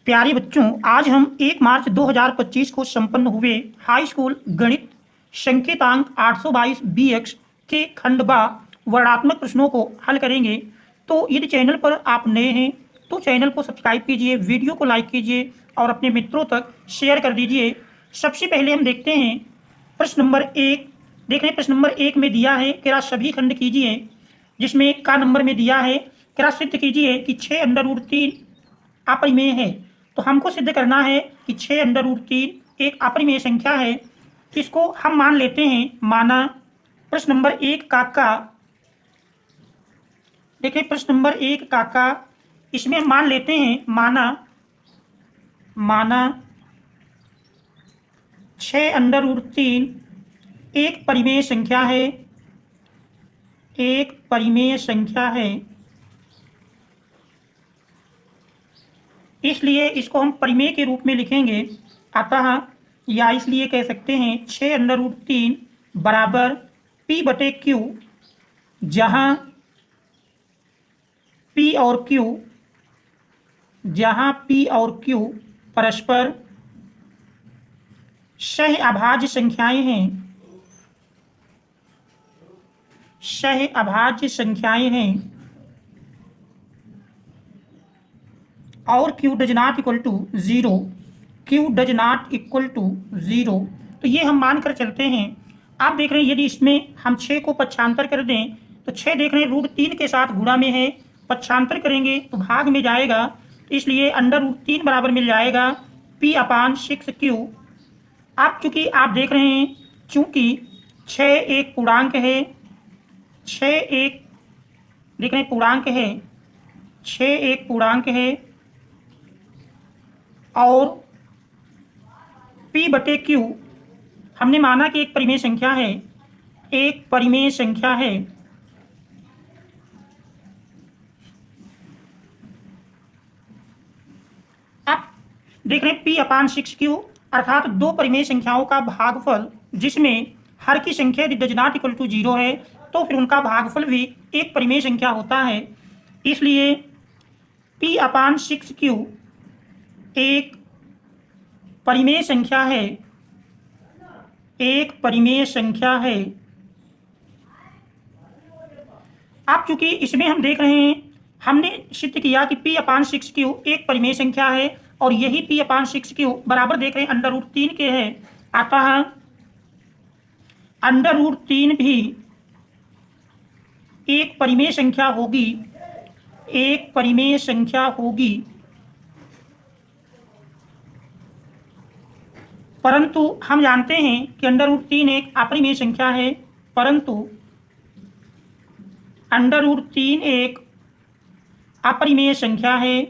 प्यारे बच्चों, आज हम 1 मार्च 2025 को संपन्न हुए हाई स्कूल गणित संकेतांक 822 BX के खंडवा वर्णात्मक प्रश्नों को हल करेंगे। तो यदि चैनल पर आप नए हैं तो चैनल को सब्सक्राइब कीजिए, वीडियो को लाइक कीजिए और अपने मित्रों तक शेयर कर दीजिए। सबसे पहले हम देखते हैं प्रश्न नंबर 1। देख रहे हैं प्रश्न नंबर 1 में दिया है कि सभी खंड कीजिए, जिसमें का नंबर में दिया है कि सिद्ध कीजिए कि 6√3 अपरिमेय है। तो हमको सिद्ध करना है कि 6√3 एक अपरिमेय संख्या है। इसको हम मान लेते हैं, माना प्रश्न नंबर 1 का देखिए प्रश्न नंबर 1 का इसमें हम मान लेते हैं, माना 6√3 एक परिमेय संख्या है, एक परिमेय संख्या है। इसलिए इसको हम परिमेय के रूप में लिखेंगे। अतः या इसलिए कह सकते हैं 6√3 बराबर P/Q, जहां P और Q परस्पर सह अभाज्य संख्याएं हैं, सह अभाज्य संख्याएं हैं और Q does not equal to 0, Q does not equal to 0। तो ये हम मानकर चलते हैं। आप देख रहे हैं यदि इसमें हम 6 को पक्षांतर कर दें तो 6 देख रहे हैं √3 के साथ गुणा में है, पक्षांतर करेंगे तो भाग में जाएगा, इसलिए √3 बराबर मिल जाएगा P/6Q। अब चूंकि आप देख रहे हैं चूंकि 6 एक पूर्णांक है, 6 एक देख रहे हैं पूर्णांक है, 6 एक पूर्णांक है और P/Q हमने माना कि एक परिमेय संख्या है, एक परिमेय संख्या है। अब देख रहे हैं P/6Q अर्थात दो परिमेय संख्याओं का भागफल, जिसमें हर की संख्या यदि डज नॉट इक्वल टू 0 है तो फिर उनका भागफल भी एक परिमेय संख्या होता है। इसलिए P/6Q एक परिमेय संख्या है, एक परिमेय संख्या है। अब चूंकि इसमें हम देख रहे हैं, हमने सिद्ध किया कि P/6Q एक परिमेय संख्या है और यही P/6Q बराबर देख रहे हैं √3 के है। अतः √3 भी एक परिमेय संख्या होगी, एक परिमेय संख्या होगी। परंतु हम जानते हैं कि √3 एक अपरिमेय संख्या है, परंतु √3 एक अपरिमेय संख्या है,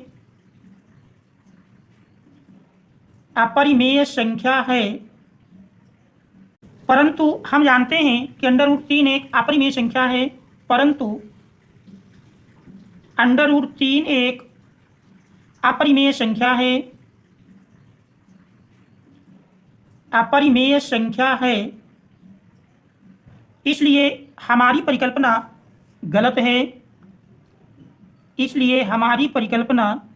अपरिमेय संख्या है। परंतु हम जानते हैं कि √3 एक अपरिमेय संख्या है, परंतु √3 एक अपरिमेय संख्या है, अपरिमेय संख्या है। इसलिए हमारी परिकल्पना गलत है, इसलिए हमारी परिकल्पना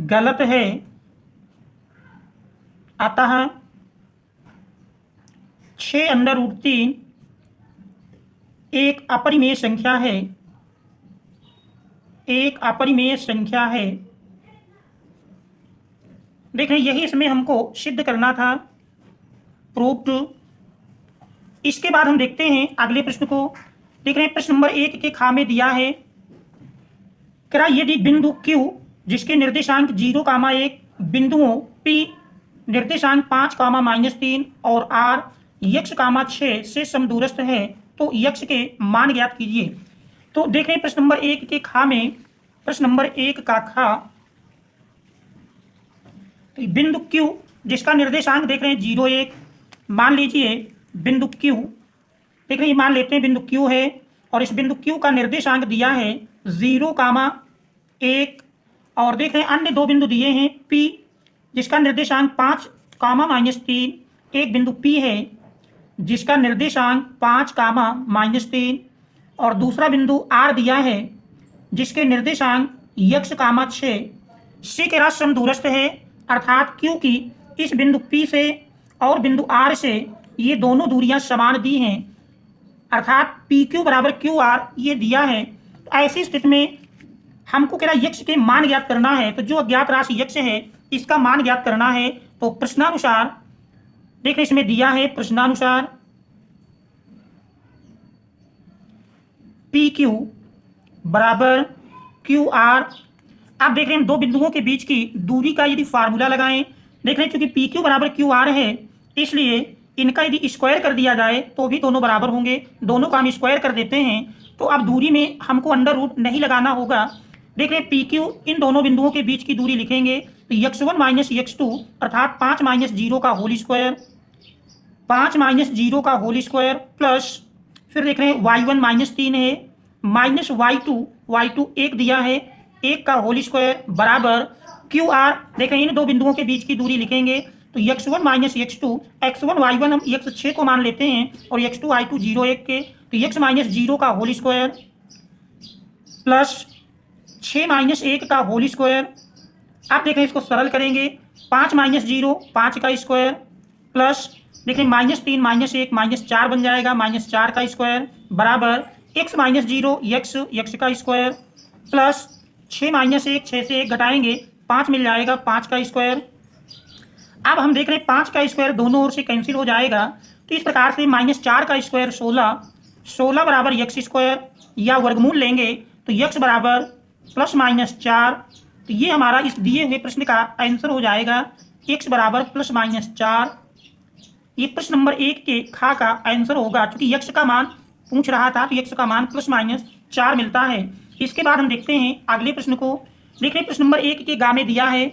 गलत है। अतः 6√3 एक अपरिमेय संख्या है, एक अपरिमेय संख्या है। देख रहे हैं यही इसमें हमको सिद्ध करना था, प्रूव्ड। इसके बाद हम देखते हैं अगले प्रश्न को। देख रहे हैं प्रश्न नंबर 1 के खा में दिया है कि यदि बिंदु Q जिसके निर्देशांक 0,1 बिंदुओं P निर्देशांक 5,-3 और R x,6 से समदूरस्थ है तो x के मान ज्ञात कीजिए। तो देख रहे हैं प्रश्न नंबर 1 के खा में, प्रश्न नंबर 1 का खा, तो बिंदु Q जिसका निर्देशांक देख रहे हैं 0,1, मान लीजिए बिंदु Q देख रहे हैं, मान लेते हैं बिंदु Q है और इस बिंदु Q का निर्देशांक दिया है 0,1 और देख रहे हैं अन्य दो बिंदु दिए हैं P जिसका निर्देशांक 5,-3, एक बिंदु P है जिसका निर्देशांक 5,-3 और दूसरा बिंदु R दिया है जिसके निर्देशांक यक्स कामा 6 से के राशि समदूरस्थ है, अर्थात क्योंकि इस बिंदु P से और बिंदु R से ये दोनों दूरियां समान दी हैं, अर्थात PQ बराबर QR ये दिया है। तो ऐसी स्थिति में हमको क्या यक्स के मान ज्ञात करना है। तो जो अज्ञात राशि यक्स है इसका मान ज्ञात करना है। तो प्रश्नानुसार देखिए इसमें दिया है, प्रश्नानुसार PQ बराबर QR। आप देख रहे हैं दो बिंदुओं के बीच की दूरी का यदि फार्मूला लगाएं, देख रहे हैं क्योंकि PQ बराबर QR है इसलिए इनका यदि स्क्वायर कर दिया जाए तो भी दोनों बराबर होंगे। दोनों का हम स्क्वायर कर देते हैं तो अब दूरी में हमको अंडर रूट नहीं लगाना होगा। देख रहे हैं PQ इन दोनों बिंदुओं के बीच की दूरी लिखेंगे तो x1 माइनस x2 अर्थात 5 माइनस 0 का होल स्क्वायर, 5 माइनस 0 का होल स्क्वायर प्लस फिर देख रहे हैं y1 माइनस 3 है माइनस y2 1 दिया है 1 का होल स्क्वायर बराबर QR। देखें इन दो बिंदुओं के बीच की दूरी लिखेंगे तो x1 minus x2, x1 y1 हम x6 को मान लेते हैं और x2 y2 0 1 के तो x माइनस 0 का होल स्क्वायर प्लस 6 माइनस 1 का होल स्क्वायर। आप देखें इसको सरल करेंगे 5 माइनस 0 5 का स्क्वायर प्लस देखें माइनस 3 माइनस 1 माइनस 4 बन जाएगा माइनस 4 का स्क्वायर बराबर x माइनस 0 x का स्क्वायर प्लस 6 माइनस 1 6 से 1 घटाएंगे 5 मिल जाएगा 5 का स्क्वायर। अब हम देख रहे हैं 5 का स्क्वायर दोनों ओर से कैंसिल हो जाएगा तो इस प्रकार से माइनस 4 का स्क्वायर 16 बराबर x स्क्वायर या वर्गमूल लेंगे तो x बराबर प्लस माइनस 4। तो ये हमारा इस दिए हुए प्रश्न का आंसर हो जाएगा x बराबर प्लस माइनस 4। ये प्रश्न नंबर 1 के खा का आंसर होगा क्योंकि x का मान पूछ रहा था तो x का मान प्लस माइनस 4 मिलता है। इसके बाद हम देखते हैं अगले प्रश्न को। देखिए प्रश्न नंबर 1 के गा में दिया है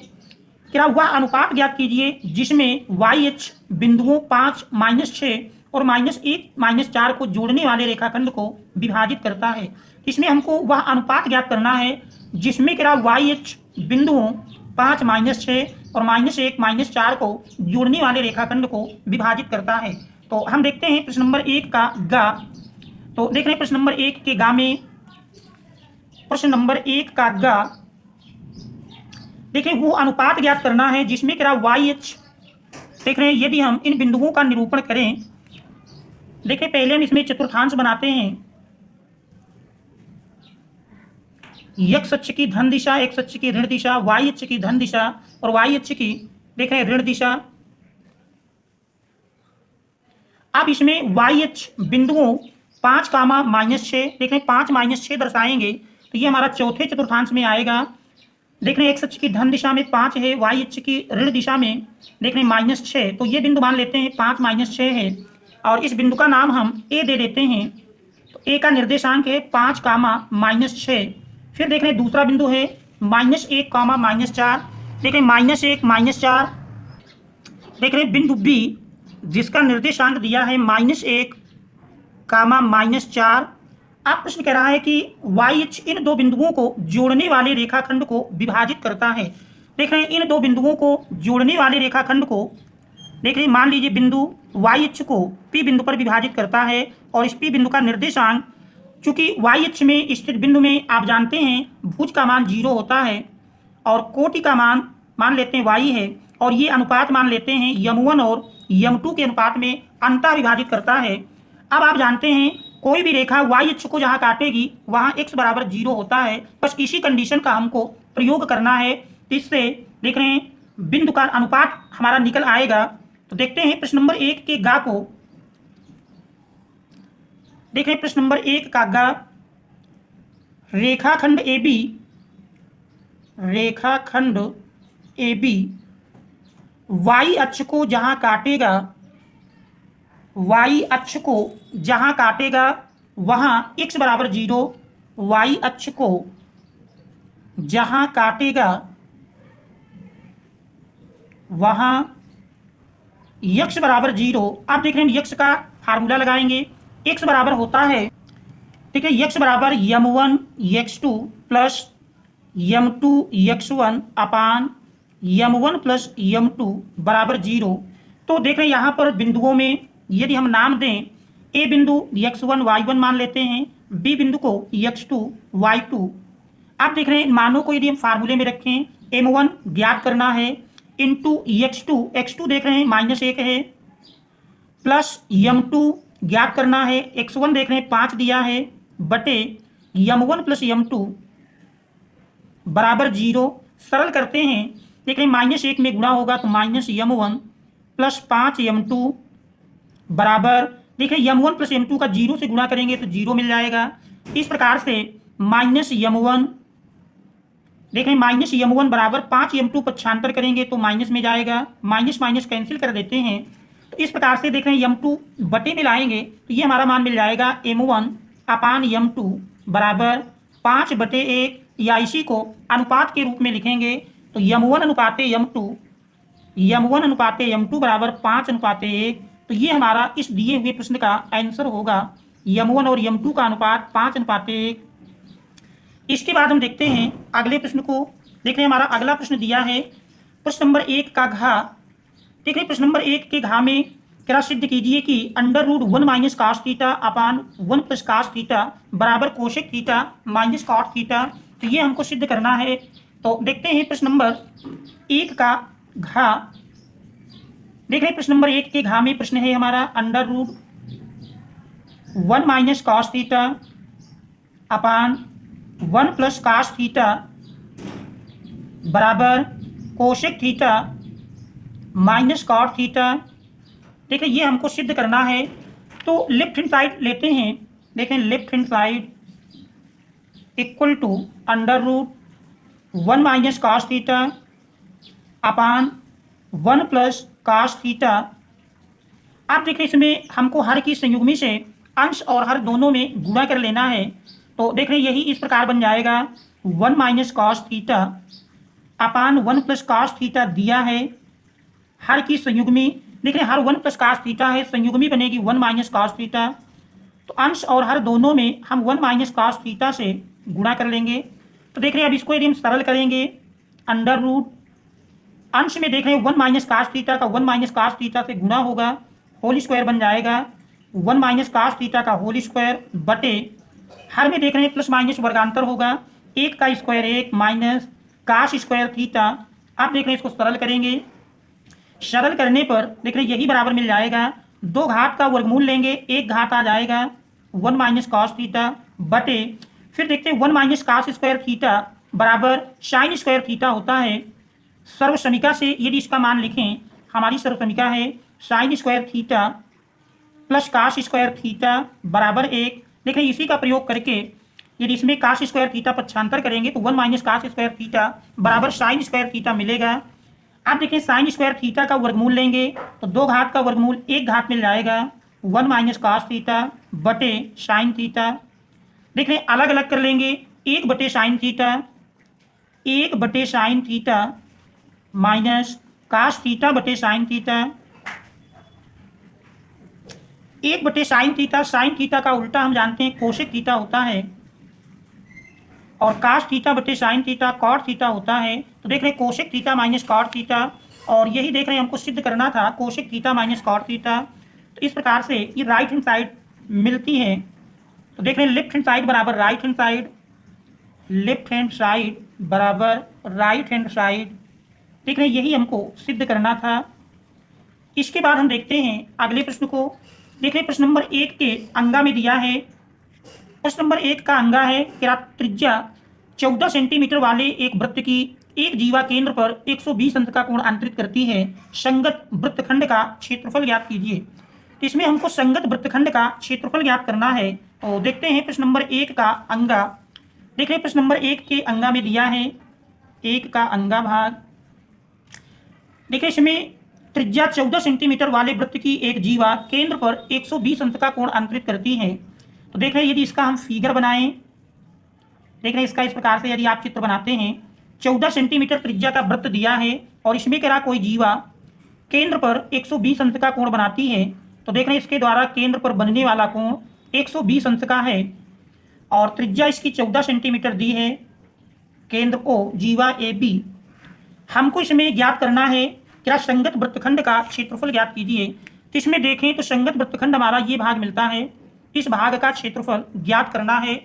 क्या वह अनुपात ज्ञात कीजिए जिसमें YH बिंदुओं 5 माइनस 6 और माइनस 1 माइनस 4 को जोड़ने वाले रेखाखंड को विभाजित करता है। इसमें हमको वह अनुपात ज्ञात करना है जिसमें क्या YH बिंदुओं 5 माइनस 6 और माइनस 1 माइनस 4 को जोड़ने वाले रेखाखंड को विभाजित करता है। तो हम देखते हैं प्रश्न नंबर 1 का गा। तो देख रहे हैं प्रश्न नंबर 1 के गा में, प्रश्न नंबर 1 का गा देखिए वो अनुपात ज्ञात करना है जिसमें क्या YH देख रहे हैं यदि हम इन बिंदुओं का निरूपण करें। देखिए पहले हम इसमें चतुर्थांश बनाते हैं, x अक्ष की धन दिशा x अक्ष की ऋण दिशा, y अक्ष की धन दिशा और y अक्ष की देख रहे हैं ऋण दिशा। अब इसमें YH बिंदुओं 5 कामा माइनस 6 देख रहे हैं 5 माइनस 6 दर्शाएंगे तो ये हमारा चौथे चतुर्थांश में आएगा। देख रहे हैं x अक्ष की धन दिशा में 5 है, y अक्ष की ऋण दिशा में देख रहे हैं माइनस 6 तो ये बिंदु मान लेते हैं 5 माइनस 6 है और इस बिंदु का नाम हम a दे देते हैं। तो a का निर्देशांक है 5 कामा माइनस 6। फिर देख रहे हैं दूसरा बिंदु है माइनस 1 कामा माइनस 4 देख रहे हैं माइनस 1 माइनस 4। देख रहे हैं बिंदु b जिसका निर्देशांक दिया है माइनस 1 कामा माइनस 4। अब प्रश्न कह रहा है कि YH इन दो बिंदुओं को जोड़ने वाले रेखाखंड को विभाजित करता है। देख रहे हैं इन दो बिंदुओं को जोड़ने वाले रेखाखंड को देख रहे हैं मान लीजिए बिंदु YH को P बिंदु पर विभाजित करता है और इस P बिंदु का निर्देशांक चूंकि YH में स्थित बिंदु में आप जानते हैं भुज का मान 0 होता है और कोटि का मान लेते हैं y है और ये अनुपात मान लेते हैं m1 और m2 के अनुपात में अंतः विभाजित करता है। अब आप जानते हैं कोई भी रेखा YH को जहाँ काटेगी वहाँ x बराबर 0 होता है, बस इसी कंडीशन का हमको प्रयोग करना है। इससे देख रहे हैं बिंदु का अनुपात हमारा निकल आएगा। तो देखते हैं प्रश्न नंबर 1 के गा को। देख रहे हैं प्रश्न नंबर 1 का गा, रेखाखंड AB y अक्ष को जहाँ काटेगा वहाँ x बराबर 0, y अक्ष को जहाँ काटेगा वहाँ x बराबर 0। आप देख रहे हैं x का फार्मूला लगाएंगे, x बराबर होता है ठीक है x बराबर m1 x2 plus m2 x1 अपान m1 प्लस m2 बराबर 0। तो देख रहे हैं यहाँ पर बिंदुओं में यदि हम नाम दें, a बिंदु x1 y1 मान लेते हैं, b बिंदु को x2 y2 आप देख रहे हैं मानों को यदि हम फार्मूले में रखें, m1 ज्ञात करना है इंटू x2 देख रहे हैं -1 है, प्लस m2 ज्ञात करना है, x1 देख रहे हैं 5 दिया है, बटे m1 प्लस m2 बराबर 0। सरल करते हैं, देख रहे हैं -1 में गुणा होगा तो -m1 प्लस 5m2 बराबर, देख रहे हैं m1 प्लस m2 का 0 से गुणा करेंगे तो 0 मिल जाएगा। इस प्रकार से -m1, देख रहे हैं -m1 बराबर 5m2 पक्षांतर करेंगे तो माइनस में जाएगा, माइनस माइनस कैंसिल कर देते हैं। तो इस प्रकार से देख रहे हैं m2 बटे में लाएंगे तो ये हमारा मान मिल जाएगा m1 अपान m2 बराबर 5/1, या इसी को अनुपात के रूप में लिखेंगे तो m1 अनुपाते m2 बराबर 5/1। तो ये हमारा इस दिए हुए प्रश्न का आंसर होगा, m1 और m2 का अनुपात 5/1। इसके बाद हम देखते हैं अगले प्रश्न को। देख रहे हैं हमारा अगला प्रश्न दिया है प्रश्न नंबर 1 का घा। देख रहे हैं प्रश्न नंबर 1 के घा में क्या सिद्ध कीजिए कि √1 minus cos theta upon 1 plus cos theta बराबर cosec theta minus cot theta. तो ये हमको सिद्ध करना है। तो देखते हैं प्रश्न नंबर 1 का घा। देख रहे हैं प्रश्न नंबर 1 के घा में प्रश्न है हमारा √1 minus cos theta upon 1 plus cos theta बराबर cosec theta minus cot theta. देखिए ये हमको सिद्ध करना है। तो लेफ्ट हैंड साइड लेते हैं, देखें left hand side equal to √1 minus cos theta upon 1 plus cos theta. आप देखें इसमें हमको हर की संयुग्मी से अंश और हर दोनों में गुणा कर लेना है। तो देख रहे हैं यही इस प्रकार बन जाएगा 1 minus cos theta upon 1 plus cos theta दिया है, हर की संयुग्मी देख रहे हैं हर 1 प्लस cos थीटा है, संयुग्मी बनेगी 1 माइनस cos थीटा। तो अंश और हर दोनों में हम 1 माइनस cos थीटा से गुणा कर लेंगे। तो देख रहे हैं अब इसको यदि हम सरल करेंगे अंडर रूट, अंश में देख रहे हैं 1 माइनस cos थीटा का 1 माइनस cos थीटा से गुणा होगा, होल स्क्वायर बन जाएगा 1 माइनस cos थीटा का होल स्क्वायर बटे हर में देख रहे हैं प्लस माइनस वर्गांतर होगा, 1 का square 1 minus cos square theta. आप देख रहे हैं इसको सरल करेंगे, सरल करने पर देख रहे हैं यही बराबर मिल जाएगा, 2 घात का वर्गमूल लेंगे 1 घात आ जाएगा 1 माइनस cos थीटा बटे फिर देखते हैं 1 माइनस cos स्क्वायर थीटा बराबर sin स्क्वायर थीटा होता है। सर्वसमीका से यदि इसका मान लिखें, हमारी सर्वसमीका है sin square theta plus cos square theta बराबर 1। देखें इसी का प्रयोग करके यदि इसमें cos स्क्वायर थीटा पक्षांतर करेंगे तो 1 माइनस cos स्क्वायर थीटा बराबर sin स्क्वायर थीटा मिलेगा। आप देखें sin स्क्वायर थीटा का वर्गमूल लेंगे तो 2 घात का वर्गमूल 1 घात मिल जाएगा 1 माइनस cos थीटा बटे sin थीटा। देख रहे हैं अलग अलग कर लेंगे, 1 बटे sin थीटा, 1 बटे sin theta minus cos theta बटे sin थीटा, 1 बटे sin थीटा का उल्टा हम जानते हैं कोशेक थीटा होता है, और cos थीटा बटे sin थीटा cot थीटा होता है। तो देख रहे हैं cosec theta minus cot theta, और यही देख रहे हैं हमको सिद्ध करना था cosec theta minus cot theta. तो इस प्रकार से ये राइट हैंड साइड मिलती है। तो देख रहे हैं लेफ्ट हैंड साइड बराबर right hand side, left hand side बराबर राइट हैंड साइड। देख रहे हैं यही हमको सिद्ध करना था। इसके बाद हम देखते हैं अगले प्रश्न को। देख रहे हैं प्रश्न नंबर 1 के अंगा में दिया है, प्रश्न नंबर 1 का अंगा है कि त्रिज्या 14 सेंटीमीटर वाले एक वृत्त की एक जीवा केंद्र पर 120 अंश का कोण अंतरित करती है, संगत वृत्तखंड का क्षेत्रफल ज्ञात कीजिए। तो इसमें हमको संगत वृत्तखंड का क्षेत्रफल ज्ञात करना है। तो देखते हैं प्रश्न नंबर 1 का अंगा। देख रहे हैं प्रश्न नंबर 1 के अंगा में दिया है 1 का अंगा भाग। देखिए इसमें त्रिज्या 14 सेंटीमीटर वाले वृत्त की एक जीवा केंद्र पर 120 अंश का कोण अंतरित करती है। तो देख रहे हैं यदि इसका हम फिगर बनाएं, देख रहे हैं इसका इस प्रकार से यदि आप चित्र बनाते हैं, 14 सेंटीमीटर त्रिज्या का वृत्त दिया है और इसमें कह रहा कोई जीवा केंद्र पर 120 अंश का कोण बनाती है। तो देख रहे हैं इसके द्वारा केंद्र पर बनने वाला कोण 120 अंश का है और त्रिज्या इसकी 14 सेंटीमीटर दी है। केंद्र ओ जीवा ए बी, हमको इसमें ज्ञात करना है क्या संगत वृत्तखंड का क्षेत्रफल ज्ञात कीजिए। तो इसमें देखें तो संगत वृत्तखंड हमारा ये भाग मिलता है, इस भाग का क्षेत्रफल ज्ञात करना है।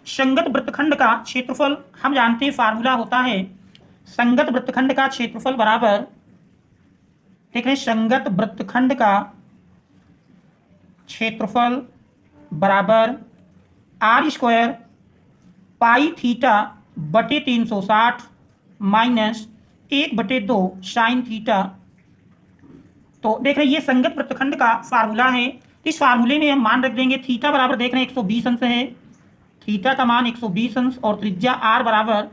संगत वृत्तखंड का क्षेत्रफल हम जानते हैं फार्मूला होता है संगत वृत्तखंड का क्षेत्रफल बराबर, देख रहे हैं, संगत वृत्तखंड का क्षेत्रफल बराबर आर स्क्वायर पाई थीटा बटे 360 माइनस 1/2 साइन थीटा। तो देख रहे हैं ये संगत वृत्तखंड का फार्मूला है। इस फार्मूले में हम मान रख देंगे थीटा बराबर, देख रहे हैं 120 अंश है, थीटा का मान 120 अंश और त्रिज्या आर बराबर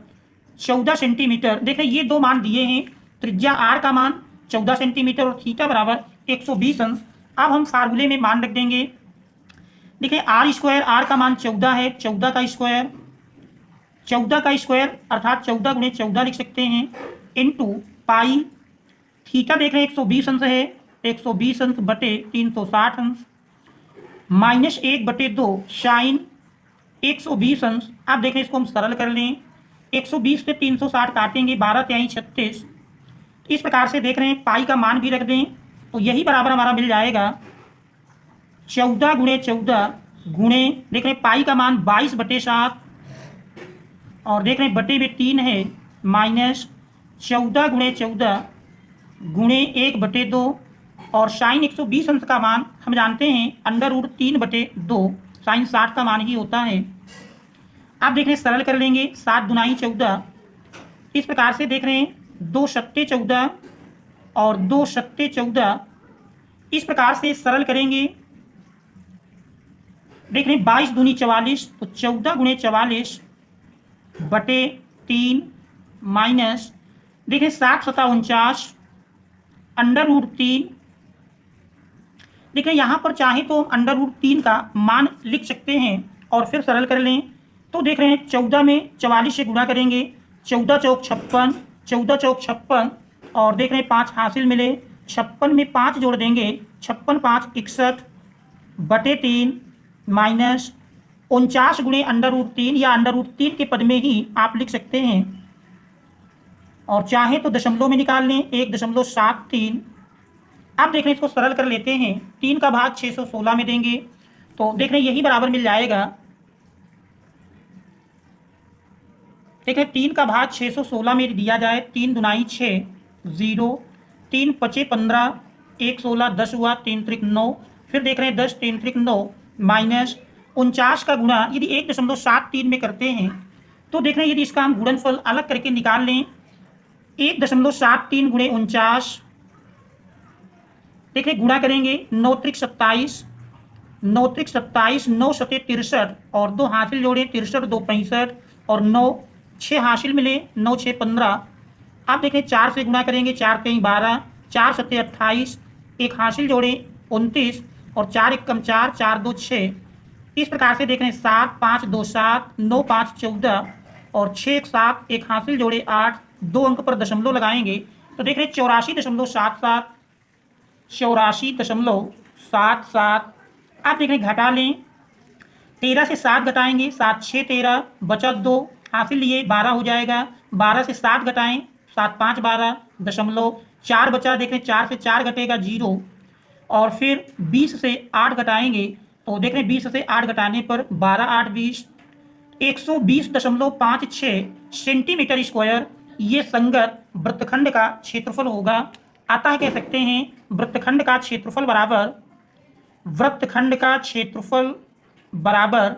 14 सेंटीमीटर। देख रहे हैं ये दो मान दिए हैं, त्रिज्या आर का मान 14 सेंटीमीटर और थीटा बराबर 120 अंश। अब हम फार्मूले में मान रख देंगे, देखिए आर स्क्वायर, आर का मान 14 है, 14 का स्क्वायर, 14 का स्क्वायर अर्थात 14 गुणे 14 लिख सकते हैं, इनटू पाई थीटा देख रहे हैं 120 अंश है, 120 अंश बटे 360 अंश माइनस 1/2 साइन 120 अंश। आप देख रहे हैं इसको हम सरल कर लें, 120 से 360 काटेंगे, 12 तिहाई 36। इस प्रकार से देख रहे हैं पाई का मान भी रख दें तो यही बराबर हमारा मिल जाएगा 14 गुणे 14 गुणे, देख रहे हैं पाई का मान 22/7 और देख रहे हैं बटे में 3 है, माइनस 14 गुणे 14 गुणे 1/2 और साइन 120 अंश का मान हम जानते हैं √3/2, साइन 60 का मान ही होता है। आप देख रहे हैं सरल कर लेंगे, 7 दूनाई 14। इस प्रकार से देख रहे हैं 2 सत्ते 14 और 2 सत्ते 14, इस प्रकार से सरल करेंगे, देख रहे हैं 22 दूनी 44, तो 14 गुणे 44 बटे 3 माइनस, देख रहे हैं 7 सता 49 √3। देख रहे हैं यहाँ पर चाहे तो हम √3 का मान लिख सकते हैं और फिर सरल कर लें। तो देख रहे हैं 14 में 44 से गुणा करेंगे, 14 चौक 56, 14 चौक 56 और देख रहे हैं 5 हासिल मिले, 56 में 5 जोड़ देंगे, 56 5 61 बटे 3 माइनस 49 गुणे √3 या √3 के पद में ही आप लिख सकते हैं और चाहे तो दशमलव में निकाल लें, 1.73। अब देख रहे हैं इसको सरल कर लेते हैं, 3 का भाग 616 में देंगे तो देख रहे हैं यही बराबर मिल जाएगा, देख रहे हैं 3 का भाग 616 में दिया जाए, 3 दुनाई 6 0, 3 पचे 15, 1 16 10 हुआ, 3 त्रिक 9, फिर देख रहे हैं 10 3 त्रिक 9 माइनस 49 का गुणा यदि 1.73 में करते हैं तो देख रहे हैं यदि इसका हम गुणनफल अलग करके निकाल लें, 1.73 गुणे 49, देख रहे गुणा करेंगे, 9 त्रिक 27, 9 त्रिक 27, 9 सते 63 और 2 हासिल जोड़े, 63 2 65 और 9 6 हासिल मिले, 9 6 15। आप देखें 4 से गुणा करेंगे, 4 कहीं 12, 4 सते 28, 1 हासिल जोड़े 29 और 4 1 कम 4, 4 2 6। इस प्रकार से देख रहे हैं 7 5 2 7, 9 5 14 और 6 1 7, 1 हासिल जोड़े 8, 2 अंक पर दशमलव लगाएंगे तो देख रहे हैं 84.77, 84.77। आप देख रहे हैं घटा लें, 13 से 7 घटाएंगे, 7 6 13 बचा 2 हासिल लिए 12 हो जाएगा, 12 से 7 घटाएं, 7 5 12 दशमलव 4 बचा, देख रहे हैं 4 से 4 घटेगा 0 और फिर 20 से 8 घटाएंगे तो देख रहे हैं 20 से 8 घटाने पर 12 8 20, 120.56 सेंटीमीटर स्क्वायर ये संगत वृत्तखंड का क्षेत्रफल होगा। अतः कह सकते हैं वृत्तखंड का क्षेत्रफल बराबर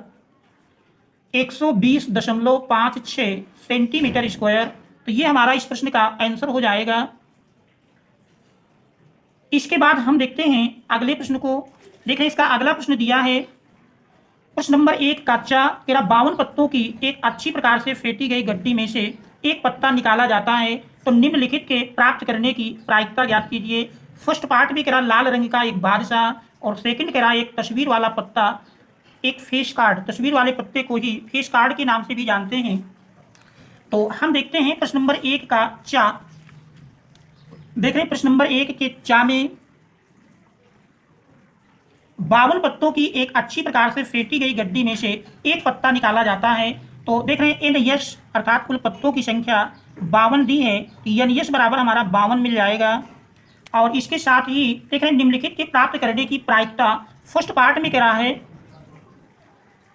120.56 सेंटीमीटर स्क्वायर। तो ये हमारा इस प्रश्न का आंसर हो जाएगा। इसके बाद हम देखते हैं अगले प्रश्न को। देखें इसका अगला प्रश्न दिया है प्रश्न नंबर 1, कच्चा केरा 52 पत्तों की एक अच्छी प्रकार से फेंटी गई गड्डी में से एक पत्ता निकाला जाता है तो निम्नलिखित के प्राप्त करने की प्रायिकता ज्ञात कीजिए। फर्स्ट पार्ट में करा लाल रंग का एक बादशाह और सेकंड करा एक तस्वीर वाला पत्ता, एक फेस कार्ड। तस्वीर वाले पत्ते को ही फेस कार्ड के नाम से भी जानते हैं। तो हम देखते हैं प्रश्न नंबर 1 का चा। देख रहे हैं प्रश्न नंबर 1 के चा में 52 पत्तों की एक अच्छी प्रकार से फेंटी गई गड्डी में से एक पत्ता निकाला जाता है। तो देख रहे हैं एन यश अर्थात कुल पत्तों की संख्या 52 दी है, एन यश बराबर हमारा 52 मिल जाएगा। और इसके साथ ही देख रहे हैं निम्नलिखित के प्राप्त करने की प्रायिकता फर्स्ट पार्ट में करा है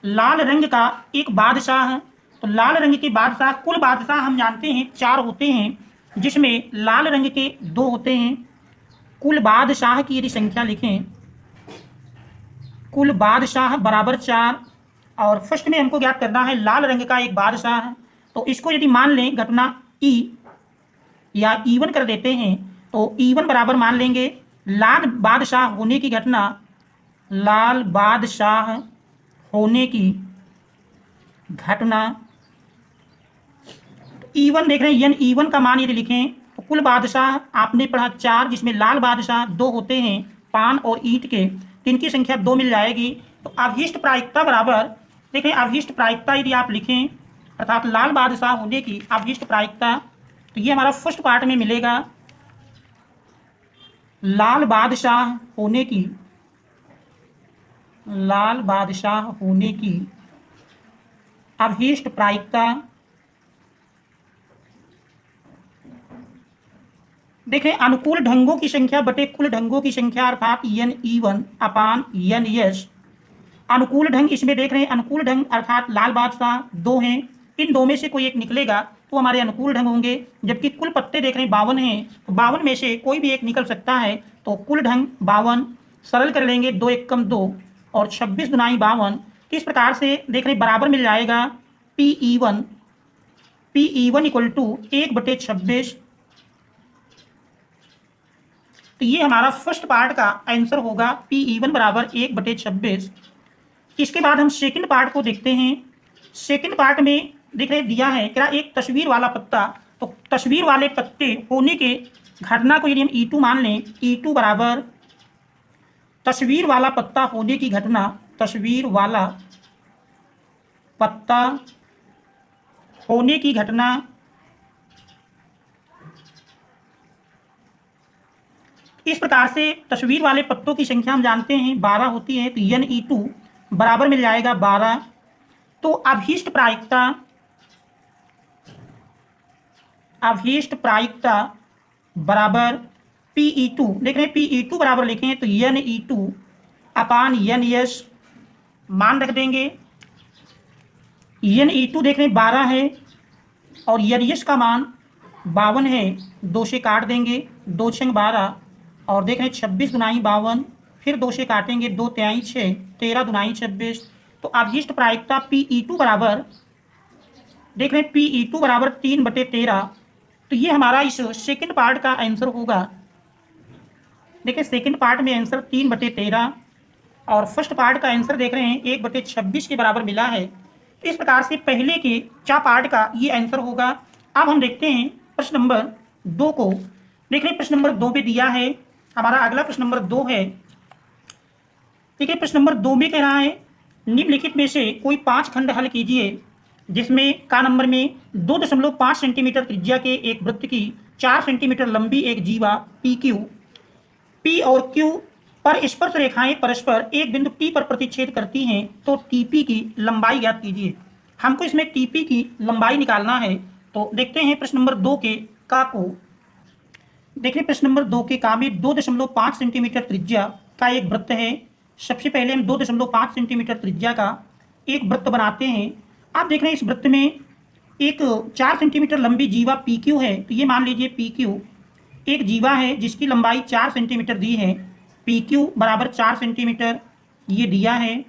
लाल रंग का एक बादशाह। तो लाल रंग के बादशाह, कुल बादशाह हम जानते हैं 4 होते हैं, जिसमें लाल रंग के 2 होते हैं। कुल बादशाह की यदि संख्या लिखें, कुल बादशाह बराबर 4, और फर्स्ट में हमको ज्ञात करना है लाल रंग का एक बादशाह है। तो इसको यदि मान लें घटना ई या E1 कर देते हैं, तो E1 बराबर मान लेंगे लाल बादशाह होने की घटना, लाल बादशाह होने की घटना। E1 देख रहे हैं, यन E1 का मान यदि लिखें तो कुल बादशाह आपने पढ़ा 4, जिसमें लाल बादशाह 2 होते हैं, पान और ईंट के, तो इनकी संख्या 2 मिल जाएगी। तो अभीष्ट प्रायिकता बराबर, देखें अभीष्ट प्रायिकता यदि आप लिखें अर्थात लाल बादशाह होने की अभीष्ट प्रायिकता, तो ये हमारा फर्स्ट पार्ट में मिलेगा, लाल बादशाह होने की, लाल बादशाह होने की अभीष्ट प्रायिकता। देखें अनुकूल ढंगों की संख्या बटे कुल ढंगों की संख्या अर्थात यन E1 अपान यन यस। अनुकूल ढंग इसमें देख रहे हैं, अनुकूल ढंग अर्थात लाल बादशाह 2 हैं, इन 2 में से कोई एक निकलेगा तो हमारे अनुकूल ढंग होंगे। जबकि कुल पत्ते देख रहे हैं 52 हैं, तो 52 में से कोई भी एक निकल सकता है, तो कुल ढंग 52, सरल कर लेंगे 2 एकम 2 और 26 दुनाई 52। इस प्रकार से देख रहे बराबर मिल जाएगा PE1, PE1 इक्वल टू 1/26। तो ये हमारा फर्स्ट पार्ट का आंसर होगा, PE1 बराबर 1/26। इसके बाद हम सेकंड पार्ट को देखते हैं। सेकंड पार्ट में देख रहे दिया है क्या, एक तस्वीर वाला पत्ता, तो तस्वीर वाले पत्ते होने के घटना को यदि हम E2 मान लें, E2 बराबर तस्वीर वाला पत्ता होने की घटना, तस्वीर वाला पत्ता होने की घटना। इस प्रकार से तस्वीर वाले पत्तों की संख्या हम जानते हैं 12 होती है, तो यन E2 बराबर मिल जाएगा 12। तो अभीष्ट प्रायिकता, अभीष्ट प्रायिकता बराबर PE2, देख रहे हैं PE2 बराबर लिखें तो यन E2 अपान यन यस, मान रख देंगे यन E2 देख रहे हैं 12 है और यन यस का मान 52 है, 2 से काट देंगे, 2 छंग 12 और देख रहे हैं 26 दुनाई 52, फिर 2 से काटेंगे, 2 तिहाई 6, 13 दुनाई 26। तो अभीष्ट प्रायिकता PE2 बराबर देख रहे हैं PE2 बराबर 3/13। तो ये हमारा इस सेकंड पार्ट का आंसर होगा। देखिए सेकंड पार्ट में आंसर 3/13 और फर्स्ट पार्ट का आंसर देख रहे हैं 1/26 के बराबर मिला है। इस प्रकार से पहले के 4 पार्ट का ये आंसर होगा। अब हम देखते हैं प्रश्न नंबर 2 को। देख रहे हैं प्रश्न नंबर 2 पे दिया है, हमारा अगला प्रश्न नंबर 2 है। देखिए प्रश्न नंबर 2 में कह रहा है निम्नलिखित में से कोई 5 खंड हल कीजिए जिसमें का नंबर में 2.5 सेंटीमीटर त्रिज्या के एक वृत्त की 4 सेंटीमीटर लंबी एक जीवा PQ, P और Q पर स्पर्श रेखाएं परस्पर एक बिंदु T पर प्रतिच्छेद करती हैं, तो TP की लंबाई ज्ञात कीजिए। हमको इसमें TP की लंबाई निकालना है। तो देखते हैं प्रश्न नंबर 2 के का को। देखिए प्रश्न नंबर 2 के का में 2.5 सेंटीमीटर त्रिज्या का एक वृत्त है। सबसे पहले हम 2.5 सेंटीमीटर त्रिज्या का एक वृत्त बनाते हैं। आप देख रहे हैं इस वृत्त में एक 4 सेंटीमीटर लंबी जीवा PQ है, तो ये मान लीजिए PQ एक जीवा है जिसकी लंबाई 4 सेंटीमीटर दी है। PQ बराबर 4 सेंटीमीटर ये दिया है,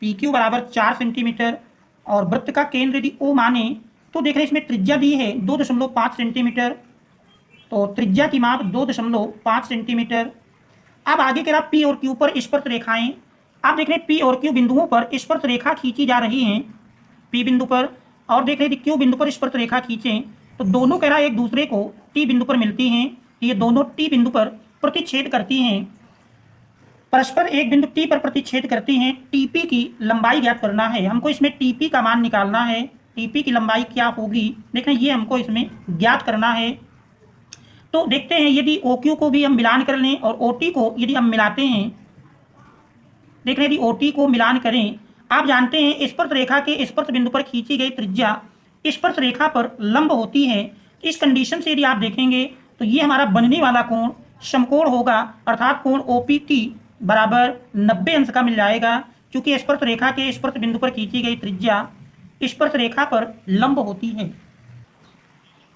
PQ बराबर 4 सेंटीमीटर और वृत्त का केंद्र यदि O माने तो देख रहे हैं इसमें त्रिज्या दी है 2.5 सेंटीमीटर, तो त्रिज्या की माप 2.5 सेंटीमीटर। अब आगे कह रहा P और Q पर स्पर्श रेखाएं। आप देख रहे हैं P और Q बिंदुओं पर स्पर्श रेखा खींची जा रही हैं, P बिंदु पर, और देख रहे हैं Q बिंदु पर स्पर्श रेखा खींचें तो दोनों कह रहा है एक दूसरे को T बिंदु पर मिलती हैं। ये दोनों T बिंदु पर प्रतिच्छेद करती हैं, परस्पर एक बिंदु T पर प्रतिच्छेद करती हैं। TP की लंबाई ज्ञात करना है। हमको इसमें TP का मान निकालना है। TP की लंबाई क्या होगी, देख रहे हैं ये हमको इसमें ज्ञात करना है। तो देखते हैं यदि OQ को भी हम मिलान कर लें और OT को यदि हम मिलाते हैं, देख रहे हैं यदि OT को मिलान करें, आप जानते हैं स्पर्श रेखा के स्पर्श बिंदु पर खींची गई त्रिज्या स्पर्श रेखा पर लंब होती है। इस कंडीशन से यदि आप देखेंगे तो ये हमारा बनने वाला कोण समकोण होगा, अर्थात कोण OPT बराबर 90 अंश का मिल जाएगा, क्योंकि स्पर्श रेखा के स्पर्श बिंदु पर खींची गई त्रिज्या स्पर्श रेखा पर लंब होती है।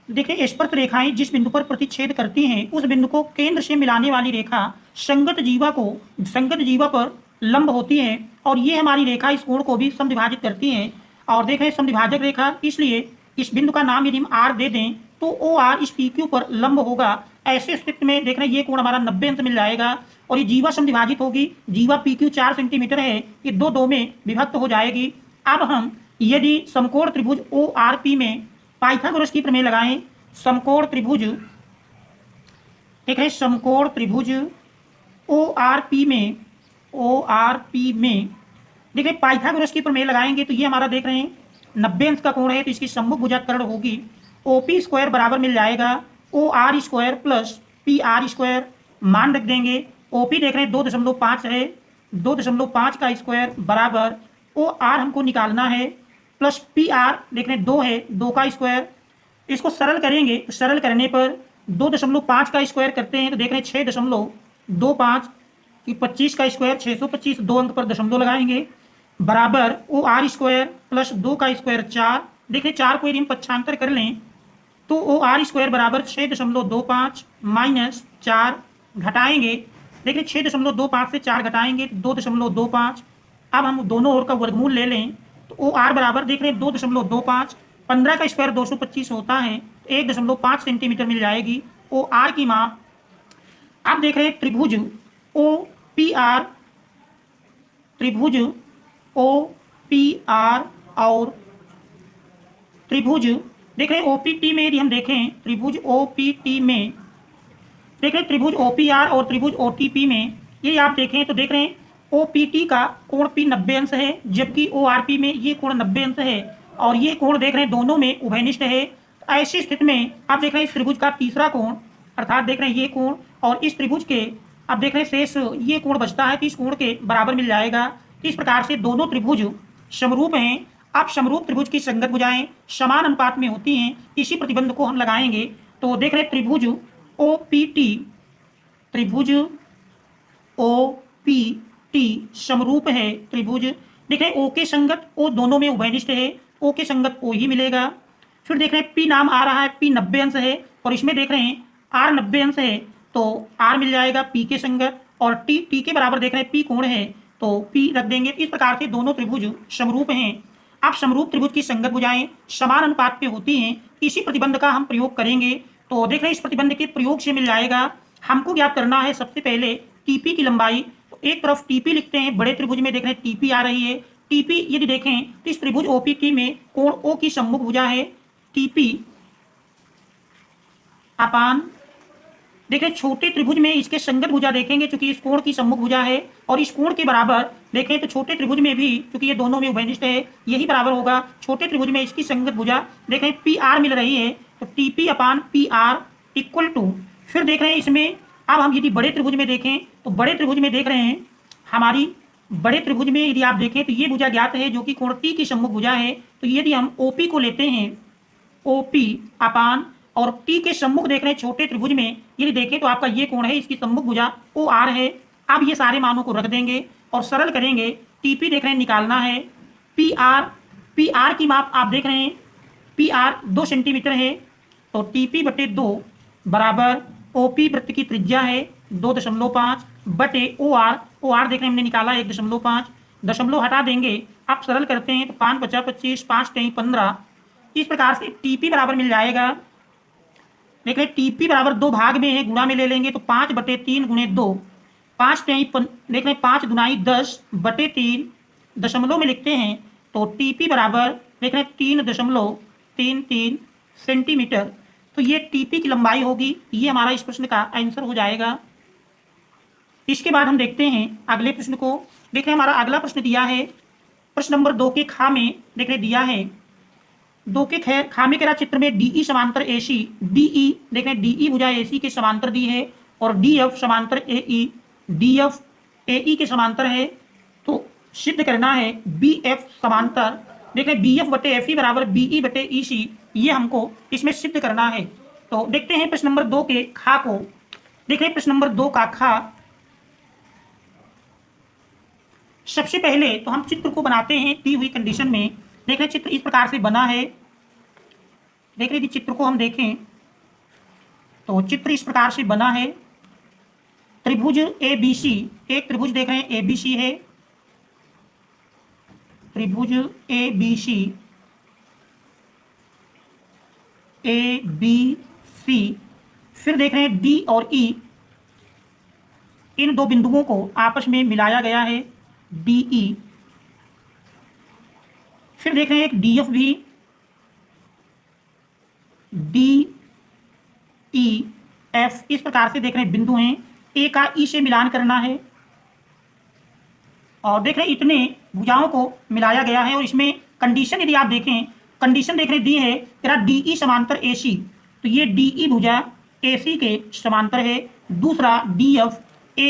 देखिए स्पर्श रेखाएं जिस बिंदु पर प्रतिच्छेद करती हैं उस बिंदु को केंद्र से मिलाने वाली रेखा संगत जीवा पर लंब होती है और ये हमारी रेखा इस कोण को भी समद्विभाजित करती है। और देखें समद्विभाजक रेखा, इसलिए इस बिंदु का नाम यदि हम आर दे दें तो ओ आर इस पी क्यू पर लंब होगा। ऐसे स्थिति में देख रहे हैं ये कोण हमारा 90 अंश मिल जाएगा और ये जीवा समद्विभाजित होगी। जीवा पी क्यू 4 सेंटीमीटर है, ये दो में विभक्त हो जाएगी। अब हम यदि समकोण त्रिभुज ओ आर पी में पाइथागोरस की प्रमेय लगाएं, समकोण त्रिभुज देख रहे समकोण त्रिभुज ओ आर पी में देख रहे पाइथागोरस की प्रमेय लगाएंगे तो ये हमारा देख रहे हैं 90 अंश का कोण है, तो इसकी सम्मुख भुजाकर्ण होगी ओपी स्क्वायर बराबर मिल जाएगा O R square plus P R square. मान रख देंगे ओपी देख रहे हैं 2.5 है, 2.5 का स्क्वायर बराबर ओ आर हमको निकालना है प्लस पी आर देख रहे हैं 2 है, 2 का स्क्वायर। इसको सरल करेंगे तो सरल करने पर 2.5 का स्क्वायर करते हैं तो देख रहे हैं 6.25 कि 25 का स्क्वायर 625, 2 अंक पर दशमलव लगाएंगे बराबर ओ आर स्क्वायर प्लस 2 का स्क्वायर 4। देखिए 4 को यदि हम पक्षांतर कर लें तो ओ आर स्क्वायर बराबर 6.25 माइनस 4 घटाएंगे। देखिए 6.25 से 4 घटाएंगे 2.25। अब हम दोनों ओर का वर्गमूल ले लें तो ओ आर बराबर देख रहे हैं 2.25, 15 का स्क्वायर 225 होता है, 1.5 सेंटीमीटर मिल जाएगी ओ आर की माप। अब देख रहे हैं त्रिभुज ओ पी आर और त्रिभुज देख रहे हैं ओपीटी में, यदि हम देखें त्रिभुज ओपीटी में देख रहे हैं त्रिभुज ओपीआर और त्रिभुज ओटीपी में ये आप देखें तो देख रहे हैं ओपीटी का कोण पी 90 अंश है जबकि ओआरपी में ये कोण 90 अंश है और ये कोण देख रहे हैं दोनों में उभयनिष्ठ है। ऐसी स्थिति में आप देख रहे हैं इस त्रिभुज का तीसरा कोण अर्थात देख रहे हैं ये कोण और इस त्रिभुज के आप देख रहे हैं शेष ये कोण बचता है तो इस कोण के बराबर मिल जाएगा। इस प्रकार से दोनों त्रिभुज समरूप हैं। अब समरूप त्रिभुज की संगत भुजाएं समान अनुपात में होती हैं, इसी प्रतिबंध को हम लगाएंगे तो देख रहे हैं त्रिभुज ओपीटी समरूप है। त्रिभुज देख रहे हैं ओ के संगत ओ दोनों में उभयनिष्ठ है, ओ के संगत ओ ही मिलेगा। फिर देख रहे हैं पी नाम आ रहा है, पी 90 अंश है और इसमें देख रहे हैं आर 90 अंश है तो आर मिल जाएगा पी के संगत और टी के बराबर देख रहे हैं पी कोण है तो पी रख देंगे। इस प्रकार से दोनों त्रिभुज समरूप हैं। अब समरूप त्रिभुज की संगत भुजाएं समान अनुपात पे होती हैं, इसी प्रतिबंध का हम प्रयोग करेंगे तो देख रहे हैं इस प्रतिबंध के प्रयोग से मिल जाएगा। हमको ज्ञात करना है सबसे पहले टीपी की लंबाई। तो एक तरफ टीपी लिखते हैं, बड़े त्रिभुज में देख रहे हैं टीपी आ रही है। टीपी यदि देखें तो इस त्रिभुज ओपीटी में कोण ओ की सम्मुख भुजा है टीपी अपान देखें छोटे त्रिभुज में इसके संगत भुजा देखेंगे क्योंकि इस कोण की सम्मुख भुजा है और इस कोण के बराबर देखें तो छोटे त्रिभुज में भी क्योंकि ये दोनों में उभयनिष्ठ है यही बराबर होगा। छोटे त्रिभुज में इसकी संगत भुजा देखें पी आर मिल रही है तो TP upon P R equal to फिर देख रहे हैं इसमें अब हम यदि बड़े त्रिभुज में देखें तो बड़े त्रिभुज में देख रहे हैं हमारी बड़े त्रिभुज में यदि आप देखें तो ये भुजा ज्ञात है जो कि कोण टी की सम्मुख भुजा है। तो यदि हम ओपी को लेते हैं ओपी अपान और टी के सम्मुख देख रहे हैं छोटे त्रिभुज में यदि देखें तो आपका ये कोण है इसकी सम्मुख भुजा ओ आर है। अब ये सारे मानों को रख देंगे और सरल करेंगे। टीपी देख रहे हैं निकालना है पी आर की माप आप देख रहे हैं पी आर 2 सेंटीमीटर है तो टीपी बटे 2 बराबर ओपी वृत्त की त्रिज्या है 2.5 बटे ओ आर देख रहे हैं हमने निकाला 1.5 दशमलव हटा देंगे। अब सरल करते हैं तो 5 × 5 = 25, 5 × 15। इस प्रकार से टीपी बराबर मिल जाएगा देख रहे टीपी बराबर 2 भाग में है गुणा में ले लेंगे तो 5/3 × 2 5 देख रहे हैं 5 दूनाई 10 बटे 3 दशमलव में लिखते हैं तो टीपी बराबर देख रहे हैं 3.33 सेंटीमीटर। तो ये टीपी की लंबाई होगी। ये हमारा इस प्रश्न का आंसर हो जाएगा। इसके बाद हम देखते हैं अगले प्रश्न को। देख रहे हैं हमारा अगला प्रश्न दिया है प्रश्न नंबर 2 के खा में देख रहे दिया है 2 के खा में कह चित्र में डीई समांतर एसी डीई देख रहे डीई भुजा एसी के समांतर दी है और डीएफ समांतर एई डीएफ एई के समांतर है। तो सिद्ध करना है बीएफ समांतर देख रहे बीएफ बटे एफई बराबर बीई बटे ईसी। ये हमको इसमें सिद्ध करना है। तो देखते हैं प्रश्न नंबर 2 के खा को। देख रहे प्रश्न नंबर 2 का खा सबसे पहले तो हम चित्र को बनाते हैं दी हुई कंडीशन में। देख रहे चित्र इस प्रकार से बना है। देख रहे चित्र को हम देखें तो चित्र इस प्रकार से बना है। त्रिभुज ए बी सी, एक त्रिभुज देख रहे हैं ए बी सी है, त्रिभुज A B C, A B C. फिर देख रहे हैं डी और ई, इन दो बिंदुओं को आपस में मिलाया गया है, डी ई। फिर देख रहे हैं एक डी एफ भी, डी ई एफ। इस प्रकार से देख रहे हैं बिंदु हैं, ए का ई से मिलान करना है। और देख रहे हैं इतने भुजाओं को मिलाया गया है। और इसमें कंडीशन यदि आप देखें, कंडीशन देख रहे दी है तेरा डी ई समांतर ए सी, तो ये डी ई भुजा ए सी के समांतर है। दूसरा डी एफ ए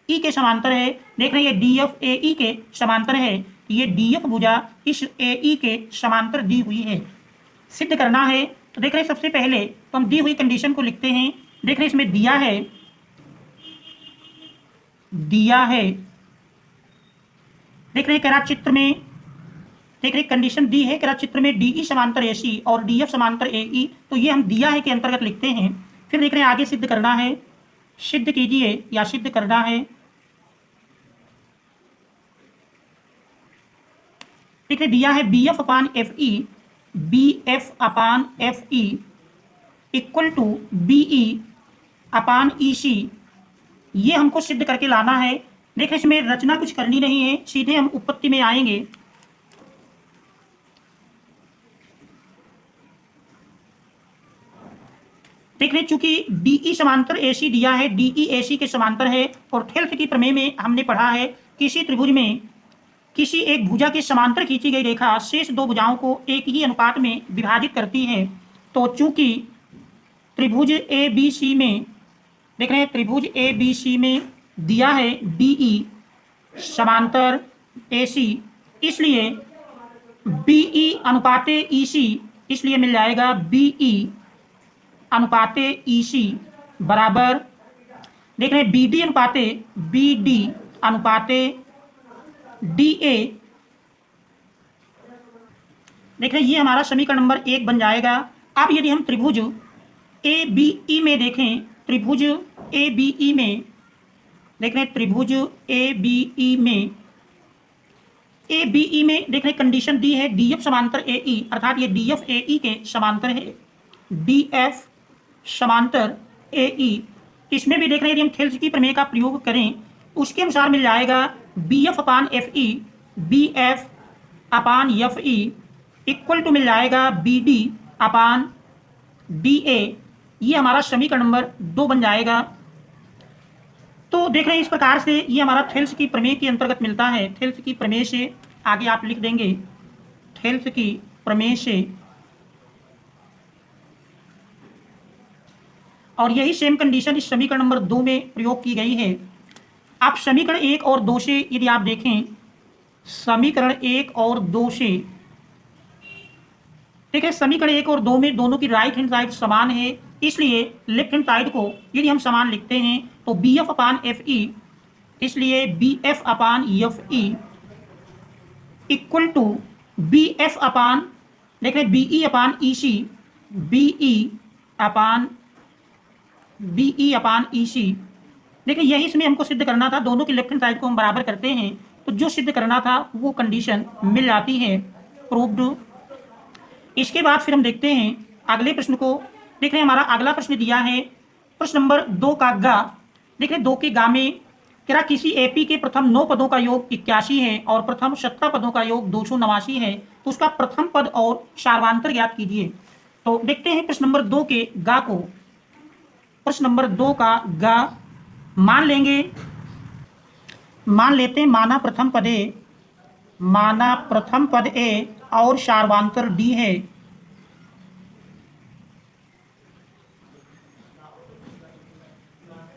ई के समांतर है। देख रहे हैं ये डी एफ ए ई के समांतर है, ये डी एफ भुजा इस ए ई के समांतर दी हुई है। सिद्ध करना है तो देख रहे हैं सबसे पहले तो हम दी हुई कंडीशन को लिखते हैं। देख रहे हैं इसमें दिया है देख रहे हैं कह रहा चित्र में, देख रहे कंडीशन दी है कह रहा चित्र में डी ई समांतर ए सी और डी एफ समांतर ए ई, तो ये हम दिया है के अंतर्गत लिखते हैं। फिर देख रहे हैं आगे सिद्ध करना है, सिद्ध कीजिए या सिद्ध करना है। देख रहे दिया है B F upon F E, B F upon F E equal to B E upon E C, ये हमको सिद्ध करके लाना है। देखिए इसमें रचना कुछ करनी नहीं है, सीधे हम उत्पत्ति में आएंगे। देख रहे चूंकि डीई समांतर एसी दिया है, डीई एसी के समांतर है। और थेल्स की प्रमेय में हमने पढ़ा है किसी त्रिभुज में किसी एक भुजा के समांतर खींची गई रेखा शेष दो भुजाओं को एक ही अनुपात में विभाजित करती है। तो चूंकि त्रिभुज ए बी सी में देख रहे हैं त्रिभुज ए बी सी में दिया है डीई समांतर एसी, इसलिए बीई अनुपाते ईसी, इसलिए मिल जाएगा बीई अनुपाते ईसी बराबर देख रहे हैं बीडी अनुपाते बीडी अनुपाते डीए। देख रहे हैं ये हमारा समीकरण नंबर 1 बन जाएगा। अब यदि हम त्रिभुज ए बी ई में देखें, त्रिभुज ए बी ई में देख रहे हैं त्रिभुज ए बी ई में देख रहे हैं कंडीशन दी है डी एफ समांतर ए ई, अर्थात ये डी एफ ए ई के समांतर है, डी एफ समांतर ए ई। इसमें भी देख रहे हैं यदि हम थेल्स की प्रमेय का प्रयोग करें उसके अनुसार मिल जाएगा B F upon F E, B F upon F E equal to मिल जाएगा B D upon D A. ये हमारा समीकरण नंबर 2 बन जाएगा। तो देख रहे हैं इस प्रकार से ये हमारा थेल्स की प्रमेय के अंतर्गत मिलता है। थेल्स की प्रमेय से आगे आप लिख देंगे, थेल्स की प्रमेय से, और यही सेम कंडीशन इस समीकरण नंबर 2 में प्रयोग की गई है। आप समीकरण 1 और 2 से यदि आप देखें, समीकरण 1 और 2 से ठीक है, समीकरण 1 और 2 में दोनों की राइट हैंड साइड समान है, इसलिए लेफ्ट हैंड साइड को यदि हम समान लिखते हैं तो B F upon F E, इसलिए B F upon F E equal to B F upon देख रहे बी ई अपान ई सी, बी ई अपान ई सी। देखिए यही इसमें हमको सिद्ध करना था, दोनों की लेफ्ट हैंड साइड को हम बराबर करते हैं तो जो सिद्ध करना था वो कंडीशन मिल जाती है, प्रूव्ड। इसके बाद फिर हम देखते हैं अगले प्रश्न को। देख रहे हैं हमारा अगला प्रश्न दिया है प्रश्न नंबर 2 का गा। देख रहे 2 के गा में कह रहा किसी एपी के प्रथम 9 पदों का योग 81 है और प्रथम 17 पदों का योग 289 है, तो उसका प्रथम पद और सार्वांतर ज्ञात कीजिए। तो देखते हैं प्रश्न नंबर 2 के गा को। प्रश्न नंबर 2 का गा मान लेते हैं माना प्रथम पद ए और सार्वांतर डी है।